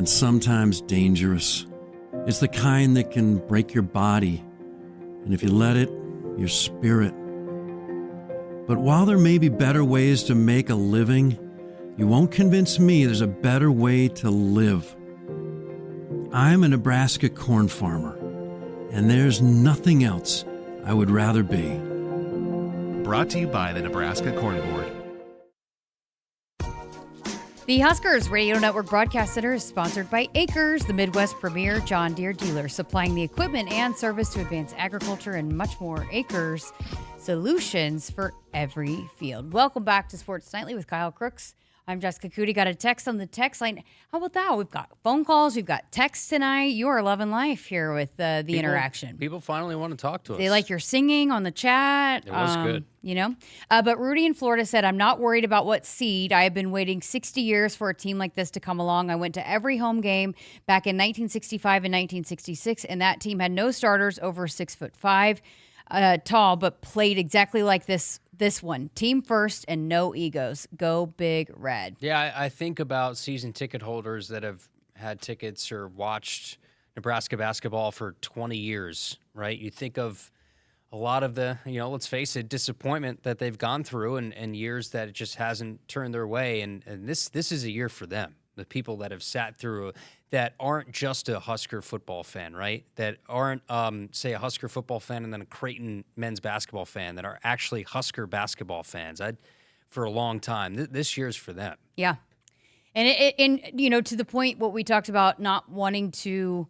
and sometimes dangerous. It's the kind that can break your body, and if you let it, your spirit. But while there may be better ways to make a living, you won't convince me there's a better way to live. I'm a Nebraska corn farmer, and there's nothing else I would rather be. Brought to you by the Nebraska Corn Board. The Huskers Radio Network Broadcast Center is sponsored by Akrs, the Midwest premier John Deere dealer, supplying the equipment and service to advance agriculture and much more. Akrs, solutions for every field. Welcome back to Sports Nightly with Kyle Crooks. I'm Jessica Coody. Got a text on the text line. How about that? We've got phone calls. We've got texts tonight. You are loving life here with the interaction. People finally want to talk to us. They like your singing on the chat. It was good. You know? But Rudy in Florida said, I'm not worried about what seed. I have been waiting 60 years for a team like this to come along. I went to every home game back in 1965 and 1966, and that team had no starters over 6'5" tall, but played exactly like this one. Team first and no egos. Go Big Red. Yeah, I think about season ticket holders that have had tickets or watched Nebraska basketball for 20 years, right? You think of a lot of the, let's face it, disappointment that they've gone through and years that it just hasn't turned their way. And this is a year for them. The people that have sat through that aren't just a Husker football fan, right? That aren't, say, a Husker football fan and then a Creighton men's basketball fan, that are actually Husker basketball fans. For a long time, this year's for them. Yeah. And to the point, what we talked about, not wanting to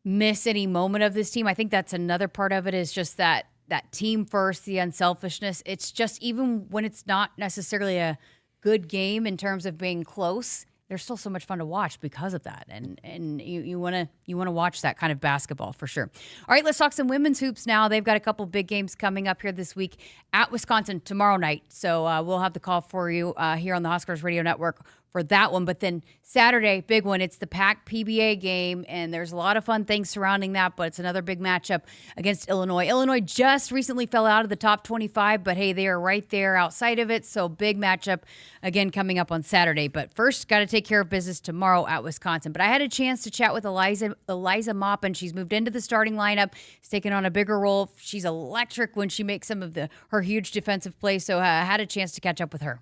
miss any moment of this team, I think that's another part of it, is just that team first, the unselfishness. It's just, even when it's not necessarily a good game in terms of being close, they're still so much fun to watch because of that. And you want to watch that kind of basketball for sure. All right, let's talk some women's hoops now. They've got a couple big games coming up here this week at Wisconsin tomorrow night. So we'll have the call for you here on the Huskers Radio Network for that one. But then Saturday, big one, it's the PAC PBA game, and there's a lot of fun things surrounding that, but it's another big matchup against Illinois. Illinois just recently fell out of the top 25, but hey, they are right there outside of it, so big matchup again coming up on Saturday. But first, got to take care of business tomorrow at Wisconsin. But I had a chance to chat with Eliza Mopin. She's moved into the starting lineup. She's taken on a bigger role. She's electric when she makes some of her huge defensive plays, so I had a chance to catch up with her.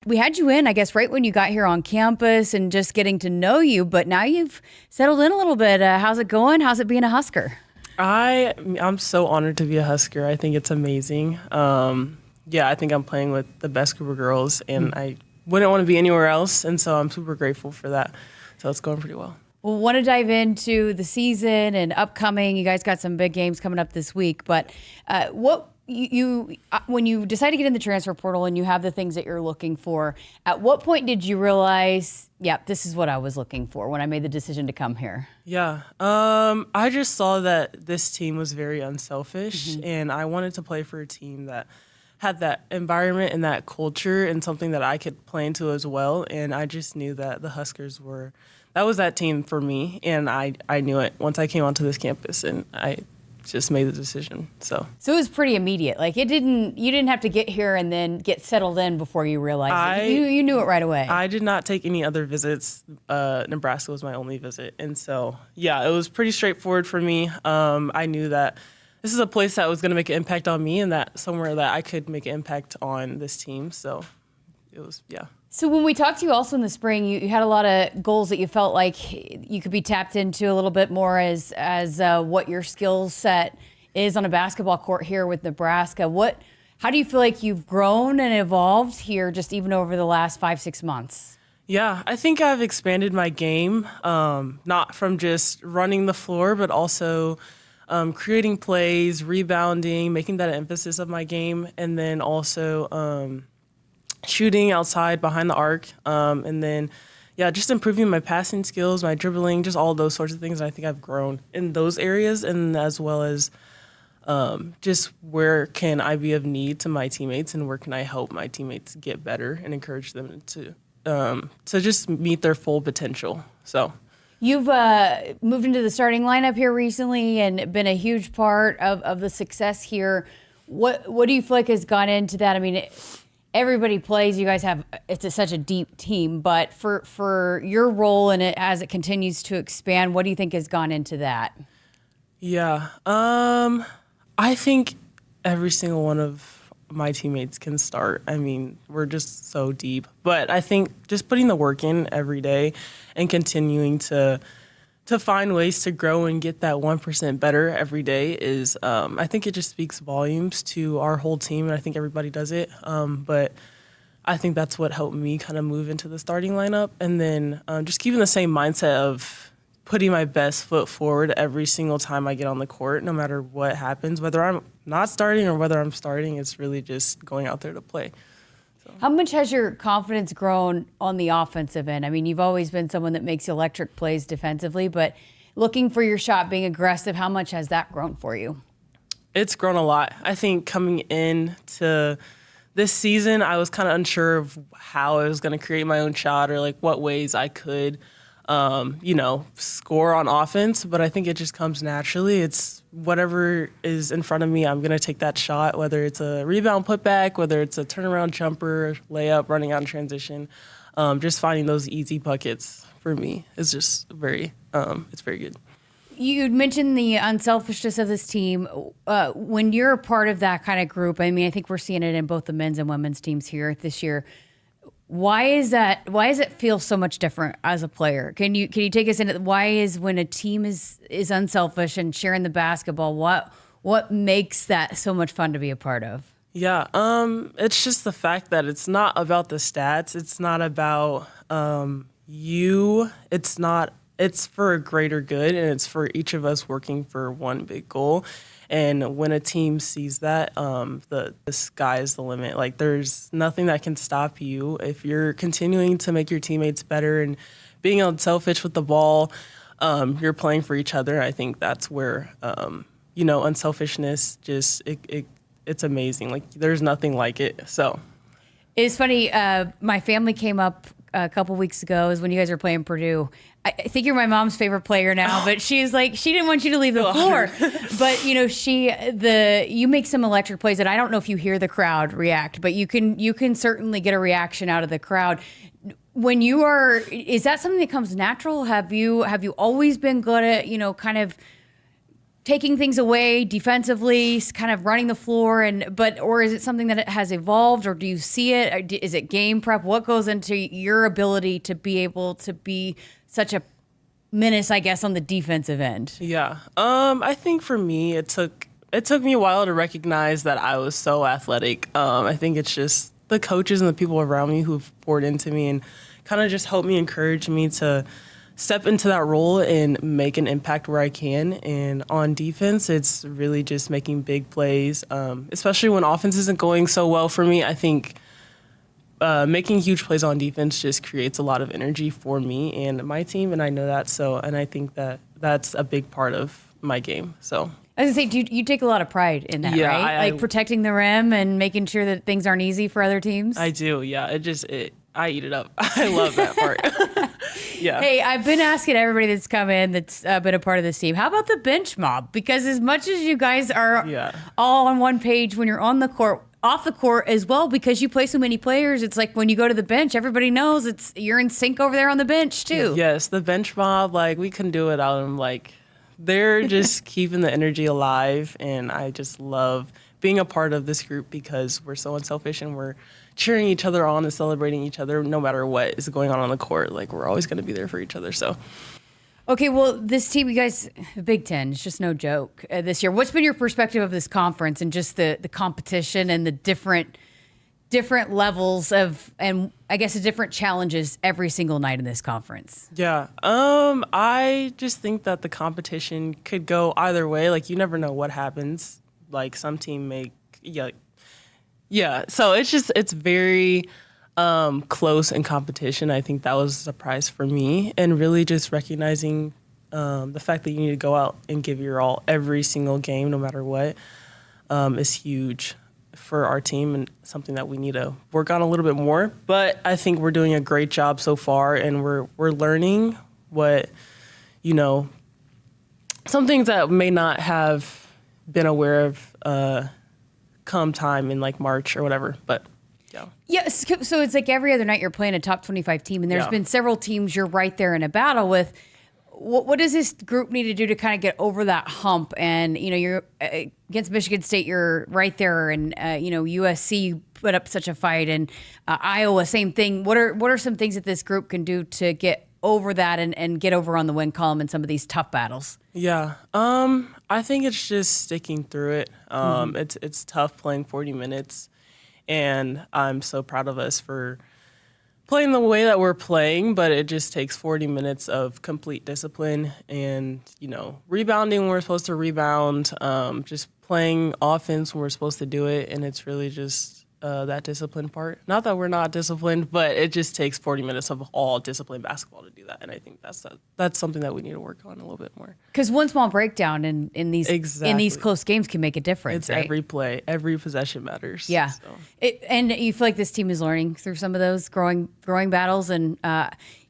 We had you in, I guess, right when you got here on campus and just getting to know you, but now you've settled in a little bit. How's it going? How's it being a Husker? I'm so honored to be a Husker. I think it's amazing. I think I'm playing with the best group of girls, and I wouldn't want to be anywhere else, and so I'm super grateful for that. So it's going pretty well. Well, want to dive into the season and upcoming. You guys got some big games coming up this week, but when you decide to get in the transfer portal and you have the things that you're looking for, at what point did you realize, this is what I was looking for when I made the decision to come here? Yeah. I just saw that this team was very unselfish, and I wanted to play for a team that had that environment and that culture and something that I could play into as well. And I just knew that the Huskers that was that team for me. And I knew it once I came onto this campus, and I just made the decision. So it was pretty immediate. Like you didn't have to get here and then get settled in before you realized it. You knew it right away. I did not take any other visits. Nebraska was my only visit. And so, it was pretty straightforward for me. I knew that this is a place that was going to make an impact on me, and that somewhere that I could make an impact on this team. So it was, So when we talked to you also in the spring, you had a lot of goals that you felt like you could be tapped into a little bit more as what your skill set is on a basketball court here with Nebraska. How do you feel like you've grown and evolved here just even over the last 5-6 months? Yeah, I think I've expanded my game, not from just running the floor, but also creating plays, rebounding, making that an emphasis of my game, and then also shooting outside behind the arc, and then just improving my passing skills, my dribbling, just all those sorts of things. And I think I've grown in those areas, and as well as just where can I be of need to my teammates, and where can I help my teammates get better and encourage them to just meet their full potential. So you've moved into the starting lineup here recently and been a huge part of the success here. What do you feel like has gone into that? I mean, everybody plays. You guys have such a deep team, but for your role in it as it continues to expand, what do you think has gone into that? Yeah, I think every single one of my teammates can start. I mean, we're just so deep, but I think just putting the work in every day and continuing to find ways to grow and get that 1% better every day is, I think it just speaks volumes to our whole team, and I think everybody does it. But I think that's what helped me kind of move into the starting lineup, and then just keeping the same mindset of putting my best foot forward every single time I get on the court, no matter what happens, whether I'm not starting or whether I'm starting. It's really just going out there to play. How much has your confidence grown on the offensive end? I mean, you've always been someone that makes electric plays defensively, but looking for your shot, being aggressive, how much has that grown for you? It's grown a lot. I think coming into this season, I was kind of unsure of how I was going to create my own shot or like what ways I could, score on offense. But I think it just comes naturally. It's whatever is in front of me, I'm going to take that shot, whether it's a rebound putback, whether it's a turnaround jumper, layup, running out in transition. Just finding those easy buckets for me is just it's very good. You mentioned the unselfishness of this team. When you're a part of that kind of group, I mean, I think we're seeing it in both the men's and women's teams here this year. Why is that? Why does it feel so much different as a player? Can you take us into why is when a team is unselfish and sharing the basketball? What makes that so much fun to be a part of? Yeah, it's just the fact that it's not about the stats. It's not about you. It's for a greater good, and it's for each of us working for one big goal. And when a team sees that, the sky is the limit. Like, there's nothing that can stop you if you're continuing to make your teammates better and being unselfish with the ball. You're playing for each other. I think that's where unselfishness it's amazing. Like, there's nothing like it. So it's funny. My family came up a couple weeks ago is when you guys were playing Purdue. I think you're my mom's favorite player now, but she's like, she didn't want you to leave the floor. But you make some electric plays that I don't know if you hear the crowd react, but you can certainly get a reaction out of the crowd. When is that something that comes natural? Have you always been good at, kind of taking things away defensively, kind of running the floor, or is it something that has evolved, or do you see it? Is it game prep? What goes into your ability to be able to be such a menace, I guess, on the defensive end? Yeah, I think for me, it took me a while to recognize that I was so athletic. I think it's just the coaches and the people around me who've poured into me and kind of just helped me, encourage me to step into that role and make an impact where I can. And on defense, it's really just making big plays, especially when offense isn't going so well for me. I think making huge plays on defense just creates a lot of energy for me and my team, and I know that. And I think that that's a big part of my game. So I was going to say, you take a lot of pride in that, right? Protecting the rim and making sure that things aren't easy for other teams? I do, yeah. I eat it up. I love that part. Yeah. Hey, I've been asking everybody that's come in that's been a part of this team, how about the bench mob? Because as much as you guys are all on one page when you're on the court, off the court as well, because you play so many players, it's like when you go to the bench, everybody knows you're in sync over there on the bench too. Yes, the bench mob, we couldn't do it without them. They're just keeping the energy alive, and I just love being a part of this group because we're so unselfish and we're cheering each other on and celebrating each other no matter what is going on the court. We're always going to be there for each other. So, okay, well, this team, you guys, Big Ten, it's just no joke this year. What's been your perspective of this conference and just the competition and the different levels of, and I guess the different challenges every single night in this conference? Yeah, I just think that the competition could go either way. You never know what happens. Some team so it's very close in competition. I think that was a surprise for me, and really just recognizing the fact that you need to go out and give your all every single game, no matter what, is huge for our team and something that we need to work on a little bit more. But I think we're doing a great job so far, and we're learning what, some things that may not have been aware of come time in March or whatever, but Yeah, so it's like every other night you're playing a top 25 team, and there's been several teams you're right there in a battle with. What does this group need to do to kind of get over that hump? And, you're against Michigan State, you're right there, and, USC put up such a fight, and Iowa, same thing. What are some things that this group can do to get over that and get over on the win column in some of these tough battles? Yeah, I think it's just sticking through it. It's tough playing 40 minutes, and I'm so proud of us for playing the way that we're playing, but it just takes 40 minutes of complete discipline and, rebounding when we're supposed to rebound, just playing offense when we're supposed to do it, and it's really just that discipline part. Not that we're not disciplined, but it just takes 40 minutes of all disciplined basketball to do that, and I think that's something that we need to work on a little bit more. Because one small breakdown in these close games can make a difference. It's right? Every play, every possession matters. Yeah, so. And you feel like this team is learning through some of those growing battles, and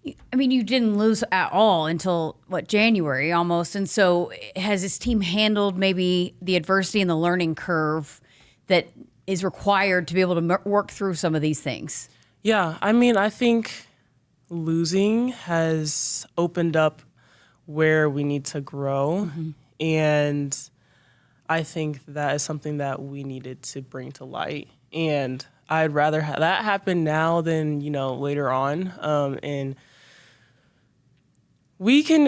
you didn't lose at all until January almost, and so has this team handled maybe the adversity and the learning curve that is required to be able to work through some of these things? Yeah, I think losing has opened up where we need to grow, and I think that is something that we needed to bring to light. And I'd rather have that happen now than later on. And we can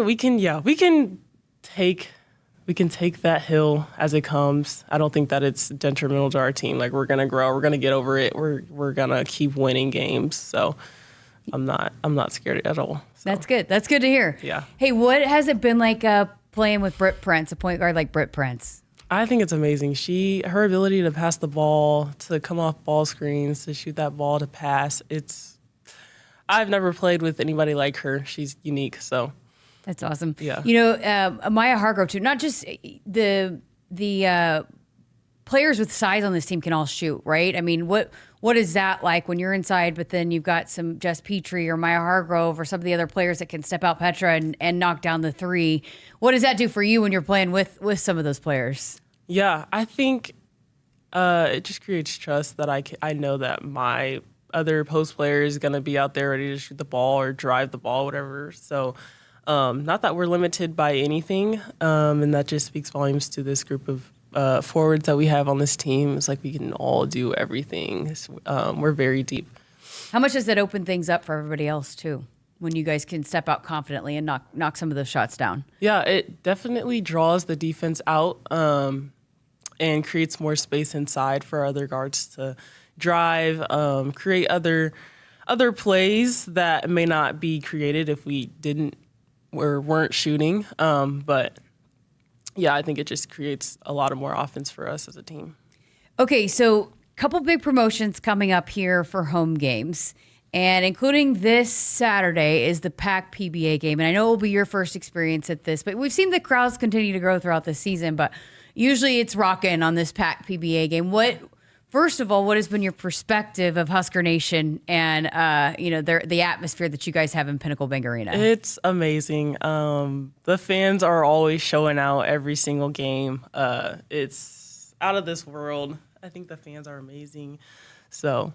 take that hill as it comes. I don't think that it's detrimental to our team. Like, we're gonna grow, we're gonna get over it. We're gonna keep winning games. So I'm not scared at all. So. That's good. That's good to hear. Yeah. Hey, what has it been like playing with Britt Prince, a point guard like Britt Prince? I think it's amazing. Her ability to pass the ball, to come off ball screens, to shoot that ball, to pass. I've never played with anybody like her. She's unique. So. That's awesome. Yeah. Maya Hargrove too. Not just the players with size on this team can all shoot, right? What is that like when you're inside, but then you've got some Jess Petrie or Maya Hargrove or some of the other players that can step out Petra and knock down the three? What does that do for you when you're playing with some of those players? Yeah, I think it just creates trust that I know that my other post player is going to be out there ready to shoot the ball or drive the ball, whatever. So. Not that we're limited by anything, and that just speaks volumes to this group of forwards that we have on this team. It's like we can all do everything. We're very deep. How much does that open things up for everybody else, too, when you guys can step out confidently and knock some of those shots down? Yeah, it definitely draws the defense out and creates more space inside for other guards to drive, create other plays that may not be created if we weren't shooting, but yeah, I think it just creates a lot of more offense for us as a team. Okay, so a couple big promotions coming up here for home games, and including this Saturday is the PAC PBA game, and I know it will be your first experience at this, but we've seen the crowds continue to grow throughout the season, but usually it's rocking on this PAC PBA game. First of all, what has been your perspective of Husker Nation and the atmosphere that you guys have in Pinnacle Bank Arena? It's amazing. The fans are always showing out every single game. It's out of this world. I think the fans are amazing. So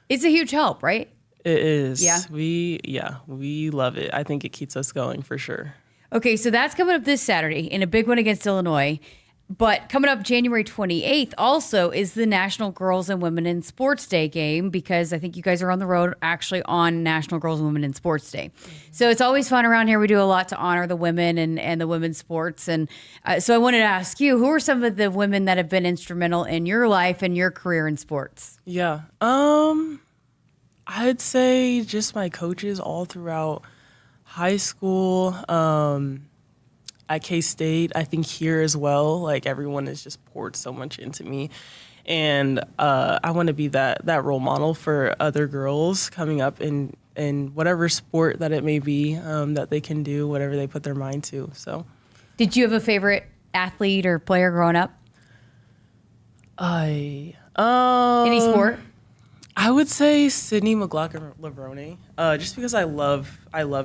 it's a huge help, right? It is. Yeah. We love it. I think it keeps us going for sure. Okay, so that's coming up this Saturday in a big one against Illinois. But coming up January 28th also is the National Girls and Women in Sports Day game, because I think you guys are on the road actually on National Girls and Women in Sports Day. So it's always fun around here. We do a lot to honor the women and the women's sports. And so I wanted to ask you, who are some of the women that have been instrumental in your life and your career in sports? Yeah. I'd say just my coaches all throughout high school, at K-State, I think here as well, like everyone has just poured so much into me. And I want to be that role model for other girls coming up in whatever sport that it may be, that they can do whatever they put their mind to. So, did you have a favorite athlete or player growing up? Any sport? I would say Sydney McLaughlin-Levrone, just because I love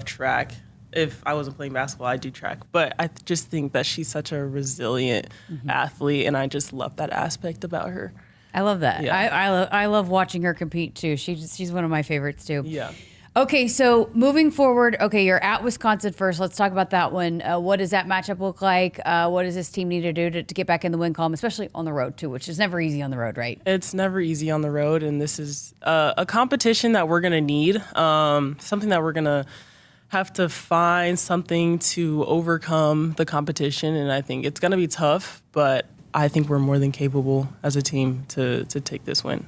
track. If I wasn't playing basketball, I'd do track. But I just think that she's such a resilient athlete, and I just love that aspect about her. I love that. Yeah. I love watching her compete too. She's one of my favorites too. Yeah. Okay, so moving forward, you're at Wisconsin first. Let's talk about that one. What does that matchup look like? What does this team need to do to get back in the win column, especially on the road too, which is never easy on the road, right? It's never easy on the road, and this is a competition that we're going to need, something that we're going to have to find something to overcome the competition, and I think it's going to be tough, but I think we're more than capable as a team to take this win.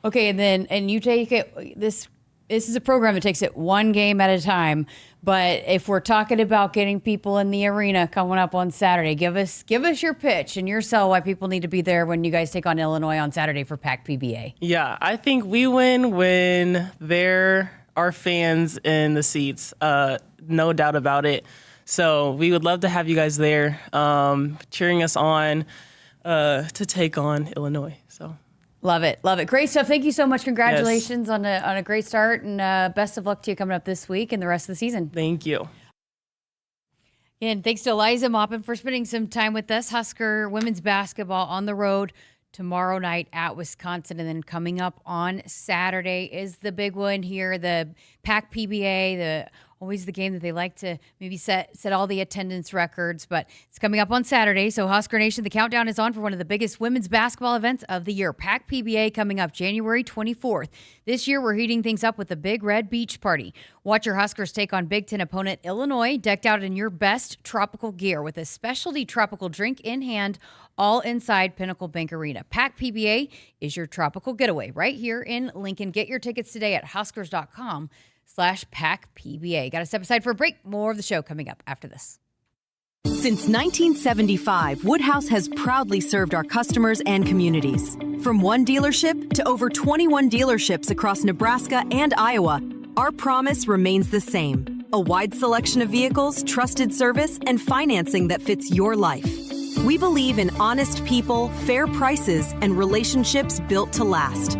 Okay, and you take it, this is a program that takes it one game at a time, but if we're talking about getting people in the arena coming up on Saturday, give us your pitch and your sell why people need to be there when you guys take on Illinois on Saturday for PAC PBA. Yeah, I think we win when there are fans in the seats, no doubt about it. So we would love to have you guys there cheering us on to take on Illinois. So. Love it. Great stuff. Thank you so much. Congratulations on a great start, and best of luck to you coming up this week and the rest of the season. Thank you. And thanks to Eliza Mopin for spending some time with us. Husker women's basketball on the road tomorrow night at Wisconsin, and then coming up on Saturday is the big one here, the PAC PBA, always the game that they like to maybe set all the attendance records, but it's coming up on Saturday. So Husker Nation, the countdown is on for one of the biggest women's basketball events of the year. PAC PBA coming up January 24th. This year, we're heating things up with a Big Red Beach Party. Watch your Huskers take on Big Ten opponent Illinois, decked out in your best tropical gear with a specialty tropical drink in hand, all inside Pinnacle Bank Arena. PAC PBA is your tropical getaway right here in Lincoln. Get your tickets today at huskers.com/PAC PBA. Got to step aside for a break. More of the show coming up after this. Since 1975, Woodhouse has proudly served our customers and communities. From one dealership to over 21 dealerships across Nebraska and Iowa, our promise remains the same. A wide selection of vehicles, trusted service, and financing that fits your life. We believe in honest people, fair prices, and relationships built to last.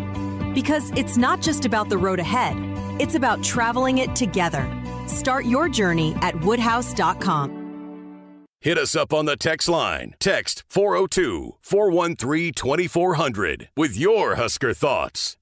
Because it's not just about the road ahead, it's about traveling it together. Start your journey at woodhouse.com. Hit us up on the text line. Text 402-413-2400 with your Husker thoughts.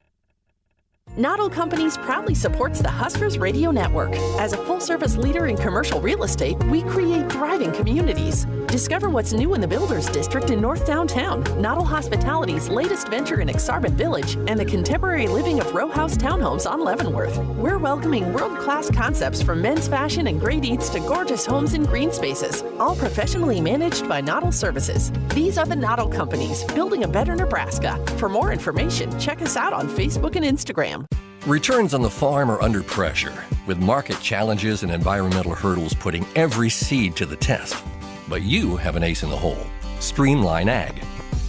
Noddle Companies proudly supports the Huskers Radio Network. As a full-service leader in commercial real estate, we create thriving communities. Discover what's new in the Builders District in North Downtown, Noddle Hospitality's latest venture in Aksarben Village, and the contemporary living of row house townhomes on Leavenworth. We're welcoming world-class concepts from men's fashion and great eats to gorgeous homes and green spaces, all professionally managed by Noddle Services. These are the Noddle Companies, building a better Nebraska. For more information, check us out on Facebook and Instagram. Returns on the farm are under pressure, with market challenges and environmental hurdles putting every seed to the test. But you have an ace in the hole, Streamline Ag.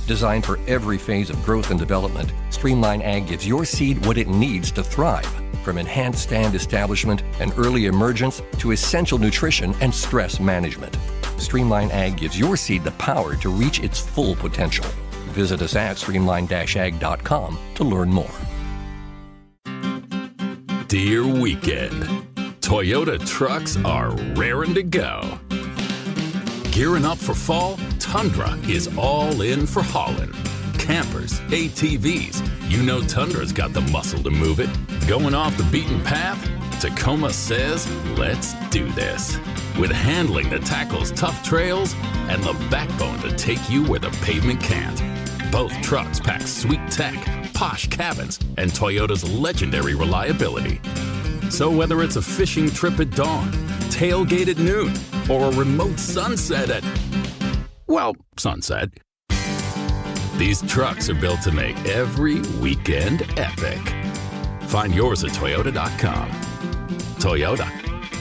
Designed for every phase of growth and development, Streamline Ag gives your seed what it needs to thrive, from enhanced stand establishment and early emergence to essential nutrition and stress management. Streamline Ag gives your seed the power to reach its full potential. Visit us at streamline-ag.com to learn more. Dear weekend, Toyota trucks are raring to go. Gearing up for fall, Tundra is all in for hauling. Campers, ATVs, you know Tundra's got the muscle to move it. Going off the beaten path? Tacoma says, let's do this. With handling that tackles tough trails and the backbone to take you where the pavement can't. Both trucks pack sweet tech, posh cabins, and Toyota's legendary reliability. So whether it's a fishing trip at dawn, tailgate at noon, or a remote sunset at, well, sunset, these trucks are built to make every weekend epic. Find yours at Toyota.com. Toyota,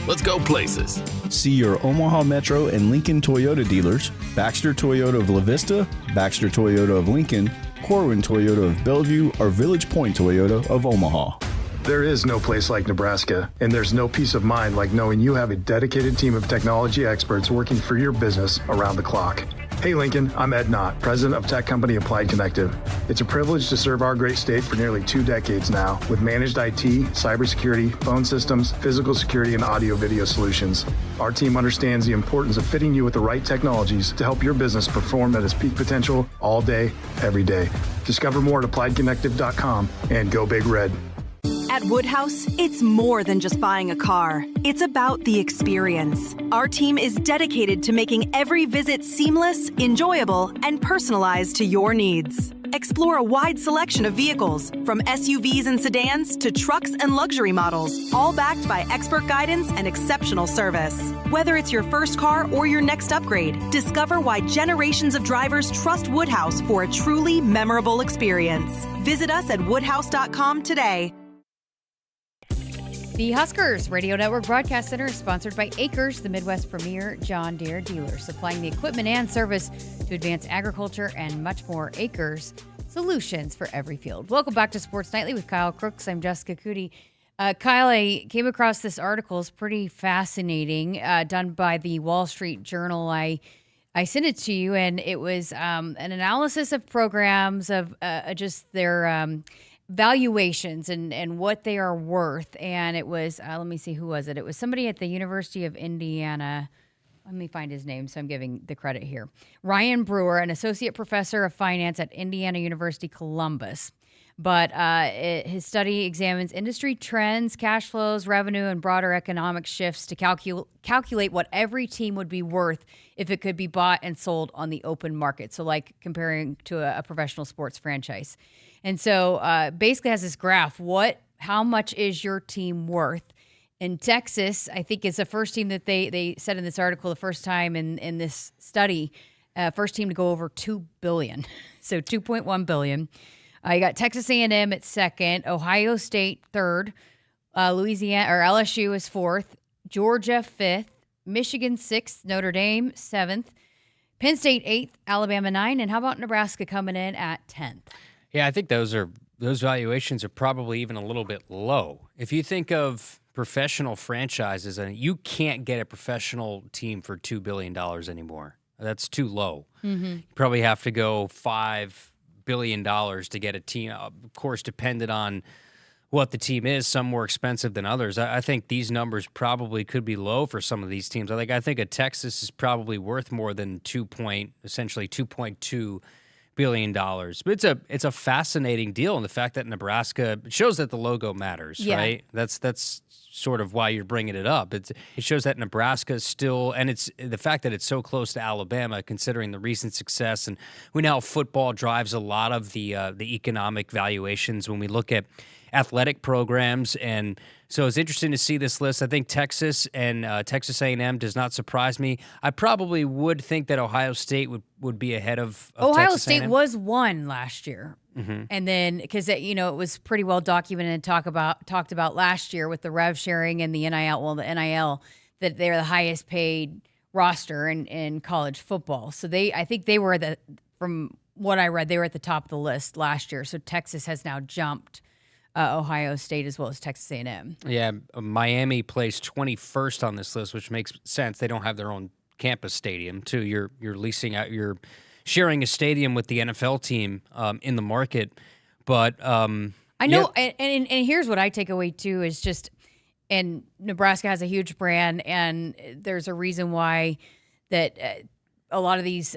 let's go places. See your Omaha Metro and Lincoln Toyota dealers, Baxter Toyota of La Vista, Baxter Toyota of Lincoln, Corwin Toyota of Bellevue, or Village Point Toyota of Omaha. There is no place like Nebraska, and there's no peace of mind like knowing you have a dedicated team of technology experts working for your business around the clock. Hey Lincoln, I'm Ed Knott, president of tech company Applied Connective. It's a privilege to serve our great state for nearly 2 decades now with managed IT, cybersecurity, phone systems, physical security, and audio-video solutions. Our team understands the importance of fitting you with the right technologies to help your business perform at its peak potential all day, every day. Discover more at AppliedConnective.com and go Big Red. At Woodhouse, it's more than just buying a car. It's about the experience. Our team is dedicated to making every visit seamless, enjoyable, and personalized to your needs. Explore a wide selection of vehicles, from SUVs and sedans to trucks and luxury models, all backed by expert guidance and exceptional service. Whether it's your first car or your next upgrade, discover why generations of drivers trust Woodhouse for a truly memorable experience. Visit us at woodhouse.com today. The Huskers Radio Network Broadcast Center is sponsored by Akrs, the Midwest premier John Deere dealer, supplying the equipment and service to advance agriculture and much more. Akrs, solutions for every field. Welcome back to Sports Nightly with Kyle Crooks. I'm Jessica Coody. Kyle, I came across this article. It's pretty fascinating, done by the Wall Street Journal. I sent it to you, and it was an analysis of programs of just their valuations and what they are worth. And it was, let me see, who was it? It was somebody at the University of Indiana. Let me find his name, so I'm giving the credit here. Ryan Brewer, an associate professor of finance at Indiana University, Columbus. But his study examines industry trends, cash flows, revenue, and broader economic shifts to calculate what every team would be worth if it could be bought and sold on the open market. So like comparing to a professional sports franchise. And so basically has this graph. How much is your team worth? In Texas, I think it's the first team that they said in this article, the first time in this study, first team to go over $2 billion. So $2.1 billion. You got Texas A&M at second, Ohio State third, Louisiana or LSU is fourth, Georgia fifth, Michigan sixth, Notre Dame seventh, Penn State eighth, Alabama 9, and how about Nebraska coming in at 10th? Yeah, I think those valuations are probably even a little bit low. If you think of professional franchises, and you can't get a professional team for $2 billion anymore. That's too low. Mm-hmm. You probably have to go $5 billion to get a team. Of course, dependent on what the team is, some more expensive than others. I think these numbers probably could be low for some of these teams. I think a Texas is probably worth more than essentially $2.2 billion. But it's a fascinating deal, and the fact that Nebraska, it shows that the logo matters, right? That's sort of why you're bringing it up. It shows that Nebraska is still, and it's the fact that it's so close to Alabama, considering the recent success, and we know how football drives a lot of the economic valuations when we look at athletic programs. And so it's interesting to see this list. I think Texas and Texas A&M does not surprise me. I probably would think that Ohio State would be ahead of Ohio Texas State A&M. was one last year. Mm-hmm. And then because it was pretty well documented and talked about last year with the rev sharing and the NIL. Well, the NIL, that they're the highest paid roster in college football. So I think they were from what I read, they were at the top of the list last year. So Texas has now jumped Ohio State as well as Texas A&M. Yeah, Miami placed 21st on this list, which makes sense. They don't have their own campus stadium, too. You're leasing out, you're sharing a stadium with the NFL team in the market. But I know, and here's what I take away too is just, and Nebraska has a huge brand, and there's a reason why that a lot of these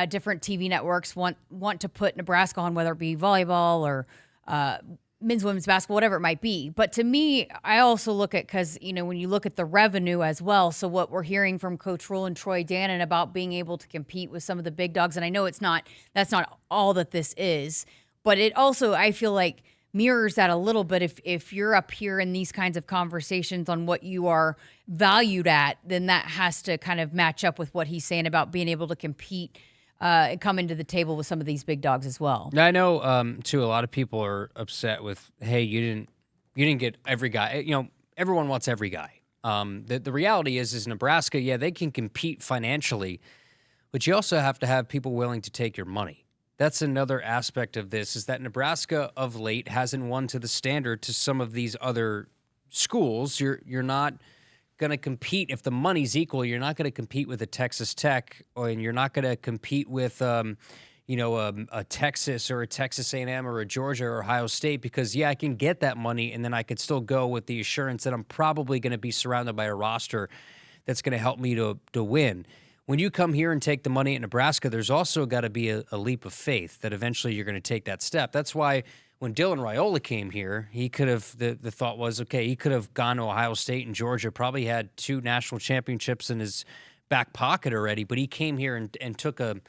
different TV networks want to put Nebraska on, whether it be volleyball or men's, women's basketball, whatever it might be. But to me, I also look at, because, when you look at the revenue as well, so what we're hearing from Coach Rule and Troy Dannon about being able to compete with some of the big dogs, and I know that's not all that this is, but it also, I feel like, mirrors that a little bit. If you're up here in these kinds of conversations on what you are valued at, then that has to kind of match up with what he's saying about being able to compete and come into the table with some of these big dogs as well. I know, too, a lot of people are upset with, hey, you didn't get every guy. Everyone wants every guy. The reality is Nebraska, yeah, they can compete financially, but you also have to have people willing to take your money. That's another aspect of this, is that Nebraska of late hasn't won to the standard to some of these other schools. You're not going to compete if the money's equal. You're not going to compete with a Texas Tech, and you're not going to compete with a Texas or a Texas A&M or a Georgia or Ohio State, because I can get that money, and then I could still go with the assurance that I'm probably going to be surrounded by a roster that's going to help me to win. when you come here and take the money at Nebraska, there's also got to be a leap of faith that eventually you're going to take that step. That's why when Dylan Raiola came here, he could have, the thought was, okay, he could have gone to Ohio State and Georgia, probably had 2 national championships in his back pocket already, but he came here and took a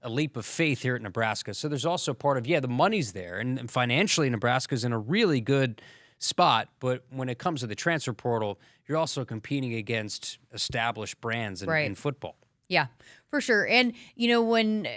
leap of faith here at Nebraska. So there's also part of, the money's there, and financially Nebraska's in a really good spot, but when it comes to the transfer portal, you're also competing against established brands in football. Yeah, for sure. And, when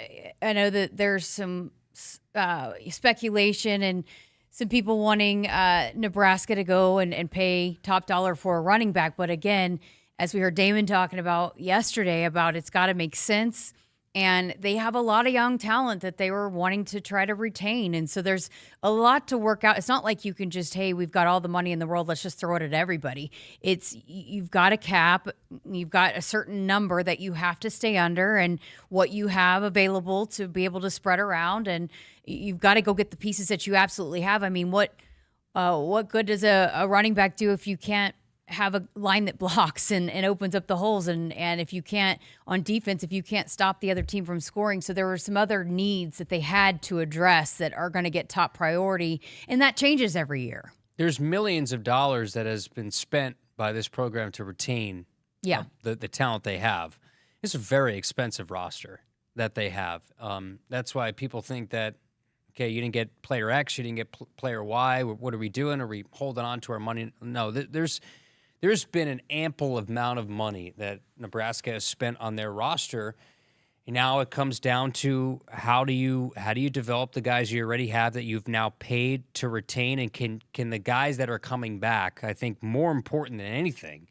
I know that there's some speculation and some people wanting Nebraska to go and pay top dollar for a running back. But again, as we heard Damon talking about yesterday, about it's got to make sense. And they have a lot of young talent that they were wanting to try to retain. And so there's a lot to work out. It's not like you can just, hey, we've got all the money in the world, let's just throw it at everybody. You've got a cap, you've got a certain number that you have to stay under and what you have available to be able to spread around. And you've got to go get the pieces that you absolutely have. I mean, what good does a running back do if you can't have a line that blocks and opens up the holes, and if you can't, on defense, if you can't stop the other team from scoring? So there were some other needs that they had to address that are going to get top priority, and that changes every year. There's millions of dollars that has been spent by this program to retain the talent they have. It's a very expensive roster that they have. That's why people think that, okay, you didn't get player X, you didn't get player Y. What are we doing? Are we holding on to our money? No, there's been an ample amount of money that Nebraska has spent on their roster. And now it comes down to how do you develop the guys you already have that you've now paid to retain, and can the guys that are coming back, I think more important than anything,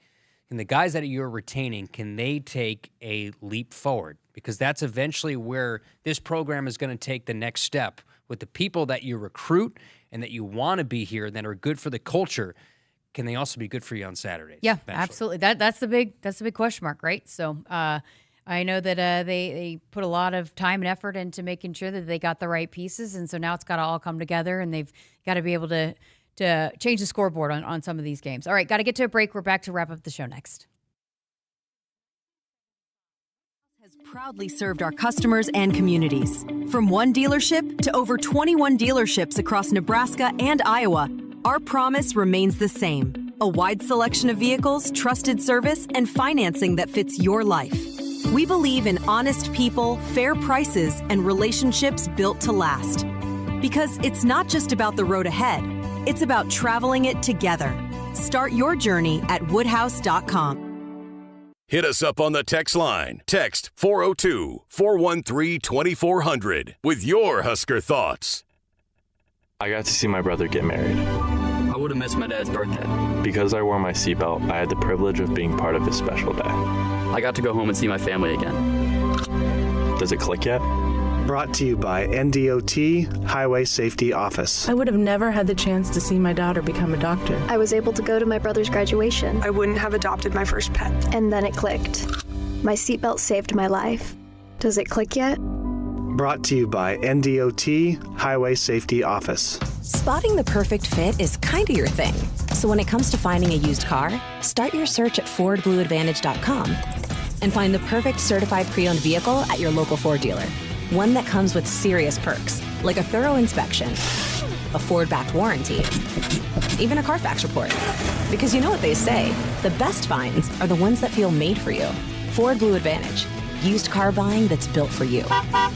can the guys that you're retaining, can they take a leap forward? Because that's eventually where this program is going to take the next step with the people that you recruit and that you want to be here and that are good for the culture. Can they also be good for you on Saturdays? Yeah, eventually? Absolutely. That's the big question mark, right? So I know that they put a lot of time and effort into making sure that they got the right pieces, and so now it's got to all come together, and they've got to be able to change the scoreboard on some of these games. All right, got to get to a break. We're back to wrap up the show next. Has proudly served our customers and communities. From one dealership to over 21 dealerships across Nebraska and Iowa, our promise remains the same: a wide selection of vehicles, trusted service, and financing that fits your life. We believe in honest people, fair prices, and relationships built to last. Because it's not just about the road ahead, it's about traveling it together. Start your journey at woodhouse.com. Hit us up on the text line. Text 402-413-2400 with your Husker thoughts. I got to see my brother get married. I would have missed my dad's birthday. Because I wore my seatbelt, I had the privilege of being part of his special day. I got to go home and see my family again. Does it click yet? Brought to you by NDOT Highway Safety Office. I would have never had the chance to see my daughter become a doctor. I was able to go to my brother's graduation. I wouldn't have adopted my first pet. And then it clicked. My seatbelt saved my life. Does it click yet? Brought to you by NDOT Highway Safety Office. Spotting the perfect fit is kind of your thing. So when it comes to finding a used car, start your search at FordBlueAdvantage.com and find the perfect certified pre-owned vehicle at your local Ford dealer. One that comes with serious perks, like a thorough inspection, a Ford-backed warranty, even a Carfax report. Because you know what they say, the best finds are the ones that feel made for you. Ford Blue Advantage. Used car buying that's built for you.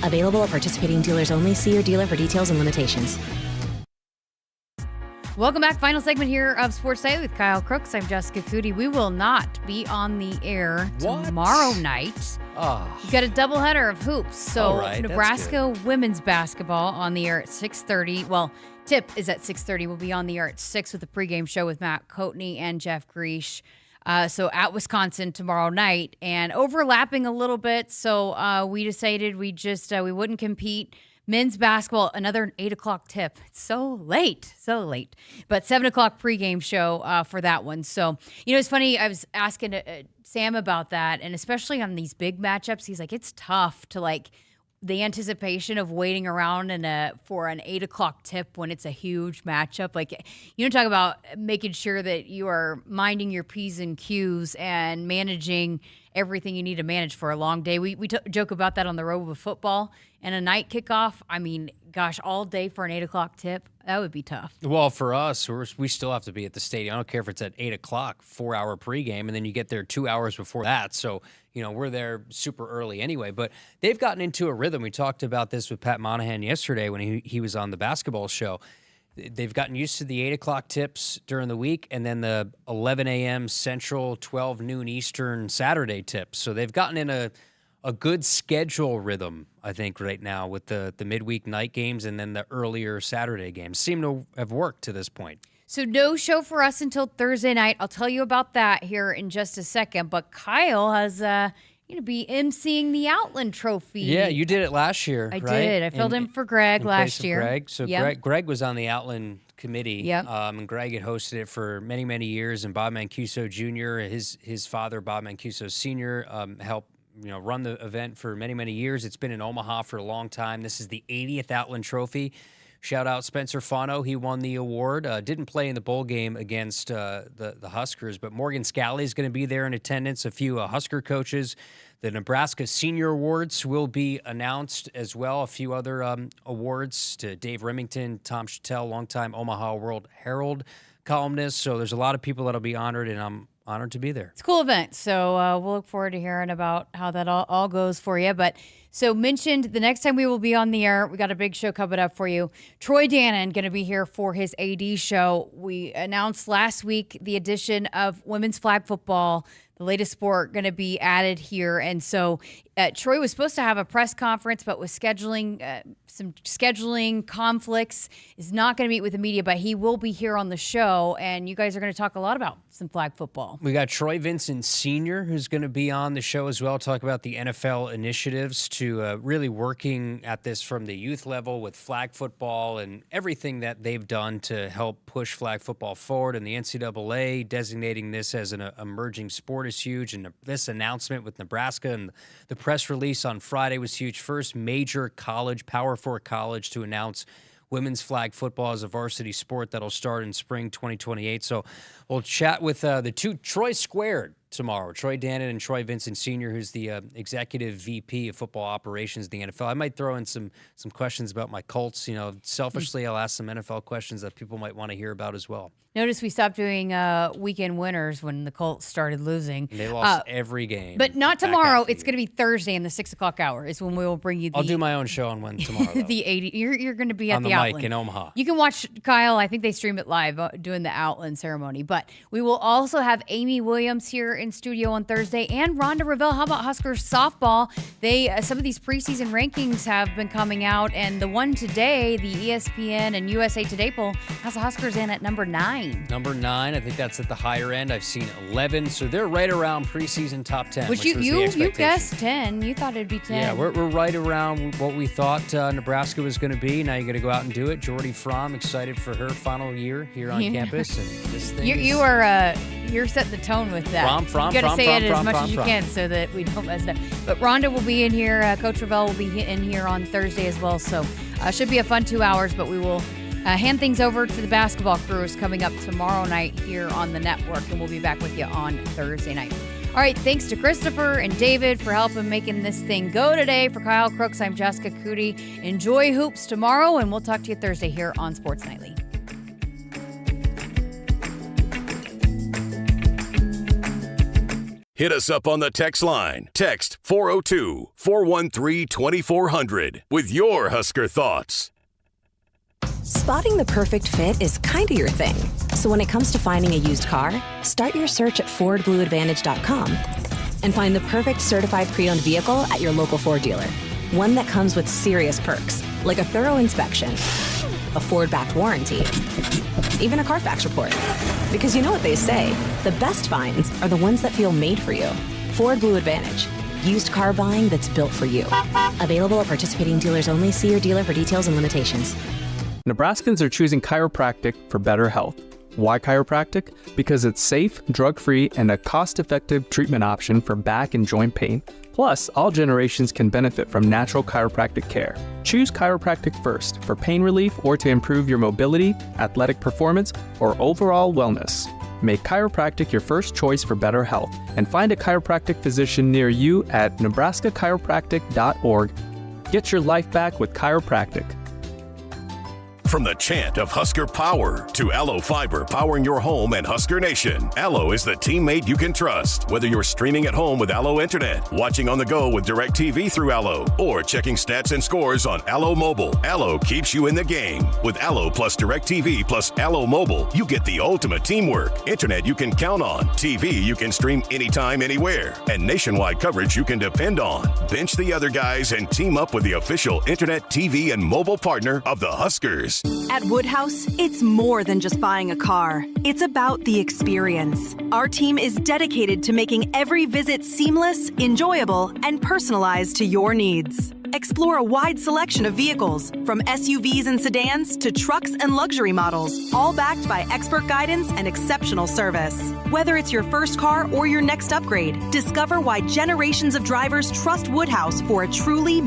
Available at participating dealers only. See your dealer for details and limitations. Welcome back. Final segment here of Sports Day with Kyle Crooks. I'm Jessica Coody. We will not be on the air tomorrow night. You've got a doubleheader of hoops. So Nebraska women's basketball on the air at 6:30. Well, tip is at 6:30. We'll be on the air at 6 with the pregame show with Matt Coatney and Jeff Greesh. So at Wisconsin tomorrow night, and overlapping a little bit. So we decided we wouldn't compete. Men's basketball, another 8 o'clock tip. It's so late. But 7 o'clock pregame show for that one. So, it's funny. I was asking Sam about that, and especially on these big matchups, he's like, it's tough to the anticipation of waiting around for an 8 o'clock tip when it's a huge matchup. Like, you talk about making sure that you are minding your P's and Q's and managing everything you need to manage for a long day. We joke about that on the road with football and a night kickoff. I mean, gosh, all day for an 8 o'clock tip, that would be tough. Well, for us, we still have to be at the stadium. I don't care if it's at 8 o'clock, 4-hour pregame, and then you get there 2 hours before that. So, we're there super early anyway. But they've gotten into a rhythm. We talked about this with Pat Monahan yesterday when he was on the basketball show. They've gotten used to the 8 o'clock tips during the week and then the 11 a.m. Central, 12 noon Eastern Saturday tips. So they've gotten in a good schedule rhythm, I think, right now with the midweek night games and then the earlier Saturday games. Seem to have worked to this point. So no show for us until Thursday night. I'll tell you about that here in just a second. But Kyle has be emceeing the Outland Trophy. Yeah, you did it last year, I right? did. I filled in for Greg last year. Greg. So yep. Greg was on the Outland committee. Yep. And Greg had hosted it for many, many years. And Bob Mancuso Jr., his father, Bob Mancuso Sr., helped run the event for many, many years. It's been in Omaha for a long time. This is the 80th Outland Trophy. Shout out Spencer Fano. He won the award. Didn't play in the bowl game against the Huskers, but Morgan Scally is going to be there in attendance. A few Husker coaches. The Nebraska Senior Awards will be announced as well. A few other awards to Dave Remington, Tom Chattel, longtime Omaha World Herald columnist. So there's a lot of people that'll be honored, and I'm honored to be there. It's a cool event. So we'll look forward to hearing about how that all goes for you. But so mentioned the next time we will be on the air, we got a big show coming up for you. Troy Dannon going to be here for his AD show. We announced last week the addition of women's flag football, the latest sport going to be added here. And so Troy was supposed to have a press conference, but with some scheduling conflicts, is not going to meet with the media, but he will be here on the show. And you guys are going to talk a lot about some flag football. We got Troy Vincent Sr., who's going to be on the show as well, talk about the NFL initiatives to really working at this from the youth level with flag football and everything that they've done to help push flag football forward. And the NCAA designating this as an emerging sport is huge. And this announcement with Nebraska and the press release on Friday was huge. First major college, Power 4 college, to announce women's flag football as a varsity sport that'll start in spring 2028. So we'll chat with the two Troy Squared tomorrow, Troy Dannon and Troy Vincent Sr., who's the executive VP of football operations in the NFL. I might throw in some questions about my Colts. Selfishly, I'll ask some NFL questions that people might want to hear about as well. Notice we stopped doing weekend winners when the Colts started losing. They lost every game. But not tomorrow. It's going to be Thursday in the 6 o'clock hour is when we will bring you the... I'll do my own show on when tomorrow. The 80. You're going to be at on the Outland mic in Omaha. You can watch Kyle. I think they stream it live doing the Outland ceremony. But we will also have Amy Williams here in studio on Thursday and Rhonda Revelle. How about Huskers softball? Some of these preseason rankings have been coming out, and the one today, the ESPN and USA Today poll, has the Huskers in at number 9. Number 9, I think that's at the higher end. I've seen 11, so they're right around preseason top 10. Which you guessed 10. You thought it'd be 10. Yeah, we're right around what we thought Nebraska was going to be. Now you're going to go out and do it. Jordy Fromm, excited for her final year here on campus. And this thing you're setting the tone with that. You got to say it as much as you can so that we don't mess it up. But Rhonda will be in here. Coach Revelle will be in here on Thursday as well. So should be a fun 2 hours, but we will hand things over to the basketball crews coming up tomorrow night here on the network, and we'll be back with you on Thursday night. All right, thanks to Christopher and David for helping making this thing go today. For Kyle Crooks, I'm Jessica Coody. Enjoy hoops tomorrow, and we'll talk to you Thursday here on Sports Nightly. Hit us up on the text line. Text 402-413-2400 with your Husker thoughts. Spotting the perfect fit is kind of your thing. So when it comes to finding a used car, start your search at FordBlueAdvantage.com and find the perfect certified pre-owned vehicle at your local Ford dealer. One that comes with serious perks, like a thorough inspection, a Ford-backed warranty, even a Carfax report. Because you know what they say, the best finds are the ones that feel made for you. Ford Blue Advantage. Used car buying that's built for you. Available at participating dealers only. See your dealer for details and limitations. Nebraskans are choosing chiropractic for better health. Why chiropractic? Because it's safe, drug-free, and a cost-effective treatment option for back and joint pain. Plus, all generations can benefit from natural chiropractic care. Choose chiropractic first for pain relief or to improve your mobility, athletic performance, or overall wellness. Make chiropractic your first choice for better health and find a chiropractic physician near you at nebraskachiropractic.org. Get your life back with chiropractic. From the chant of Husker Power to Allo Fiber powering your home and Husker Nation, Allo is the teammate you can trust. Whether you're streaming at home with Allo Internet, watching on the go with DirecTV through Allo, or checking stats and scores on Allo Mobile, Allo keeps you in the game. With Allo plus DirecTV plus Allo Mobile, you get the ultimate teamwork. Internet you can count on, TV you can stream anytime, anywhere, and nationwide coverage you can depend on. Bench the other guys and team up with the official Internet, TV, and mobile partner of the Huskers. At Woodhouse, it's more than just buying a car. It's about the experience. Our team is dedicated to making every visit seamless, enjoyable, and personalized to your needs. Explore a wide selection of vehicles, from SUVs and sedans to trucks and luxury models, all backed by expert guidance and exceptional service. Whether it's your first car or your next upgrade, discover why generations of drivers trust Woodhouse for a truly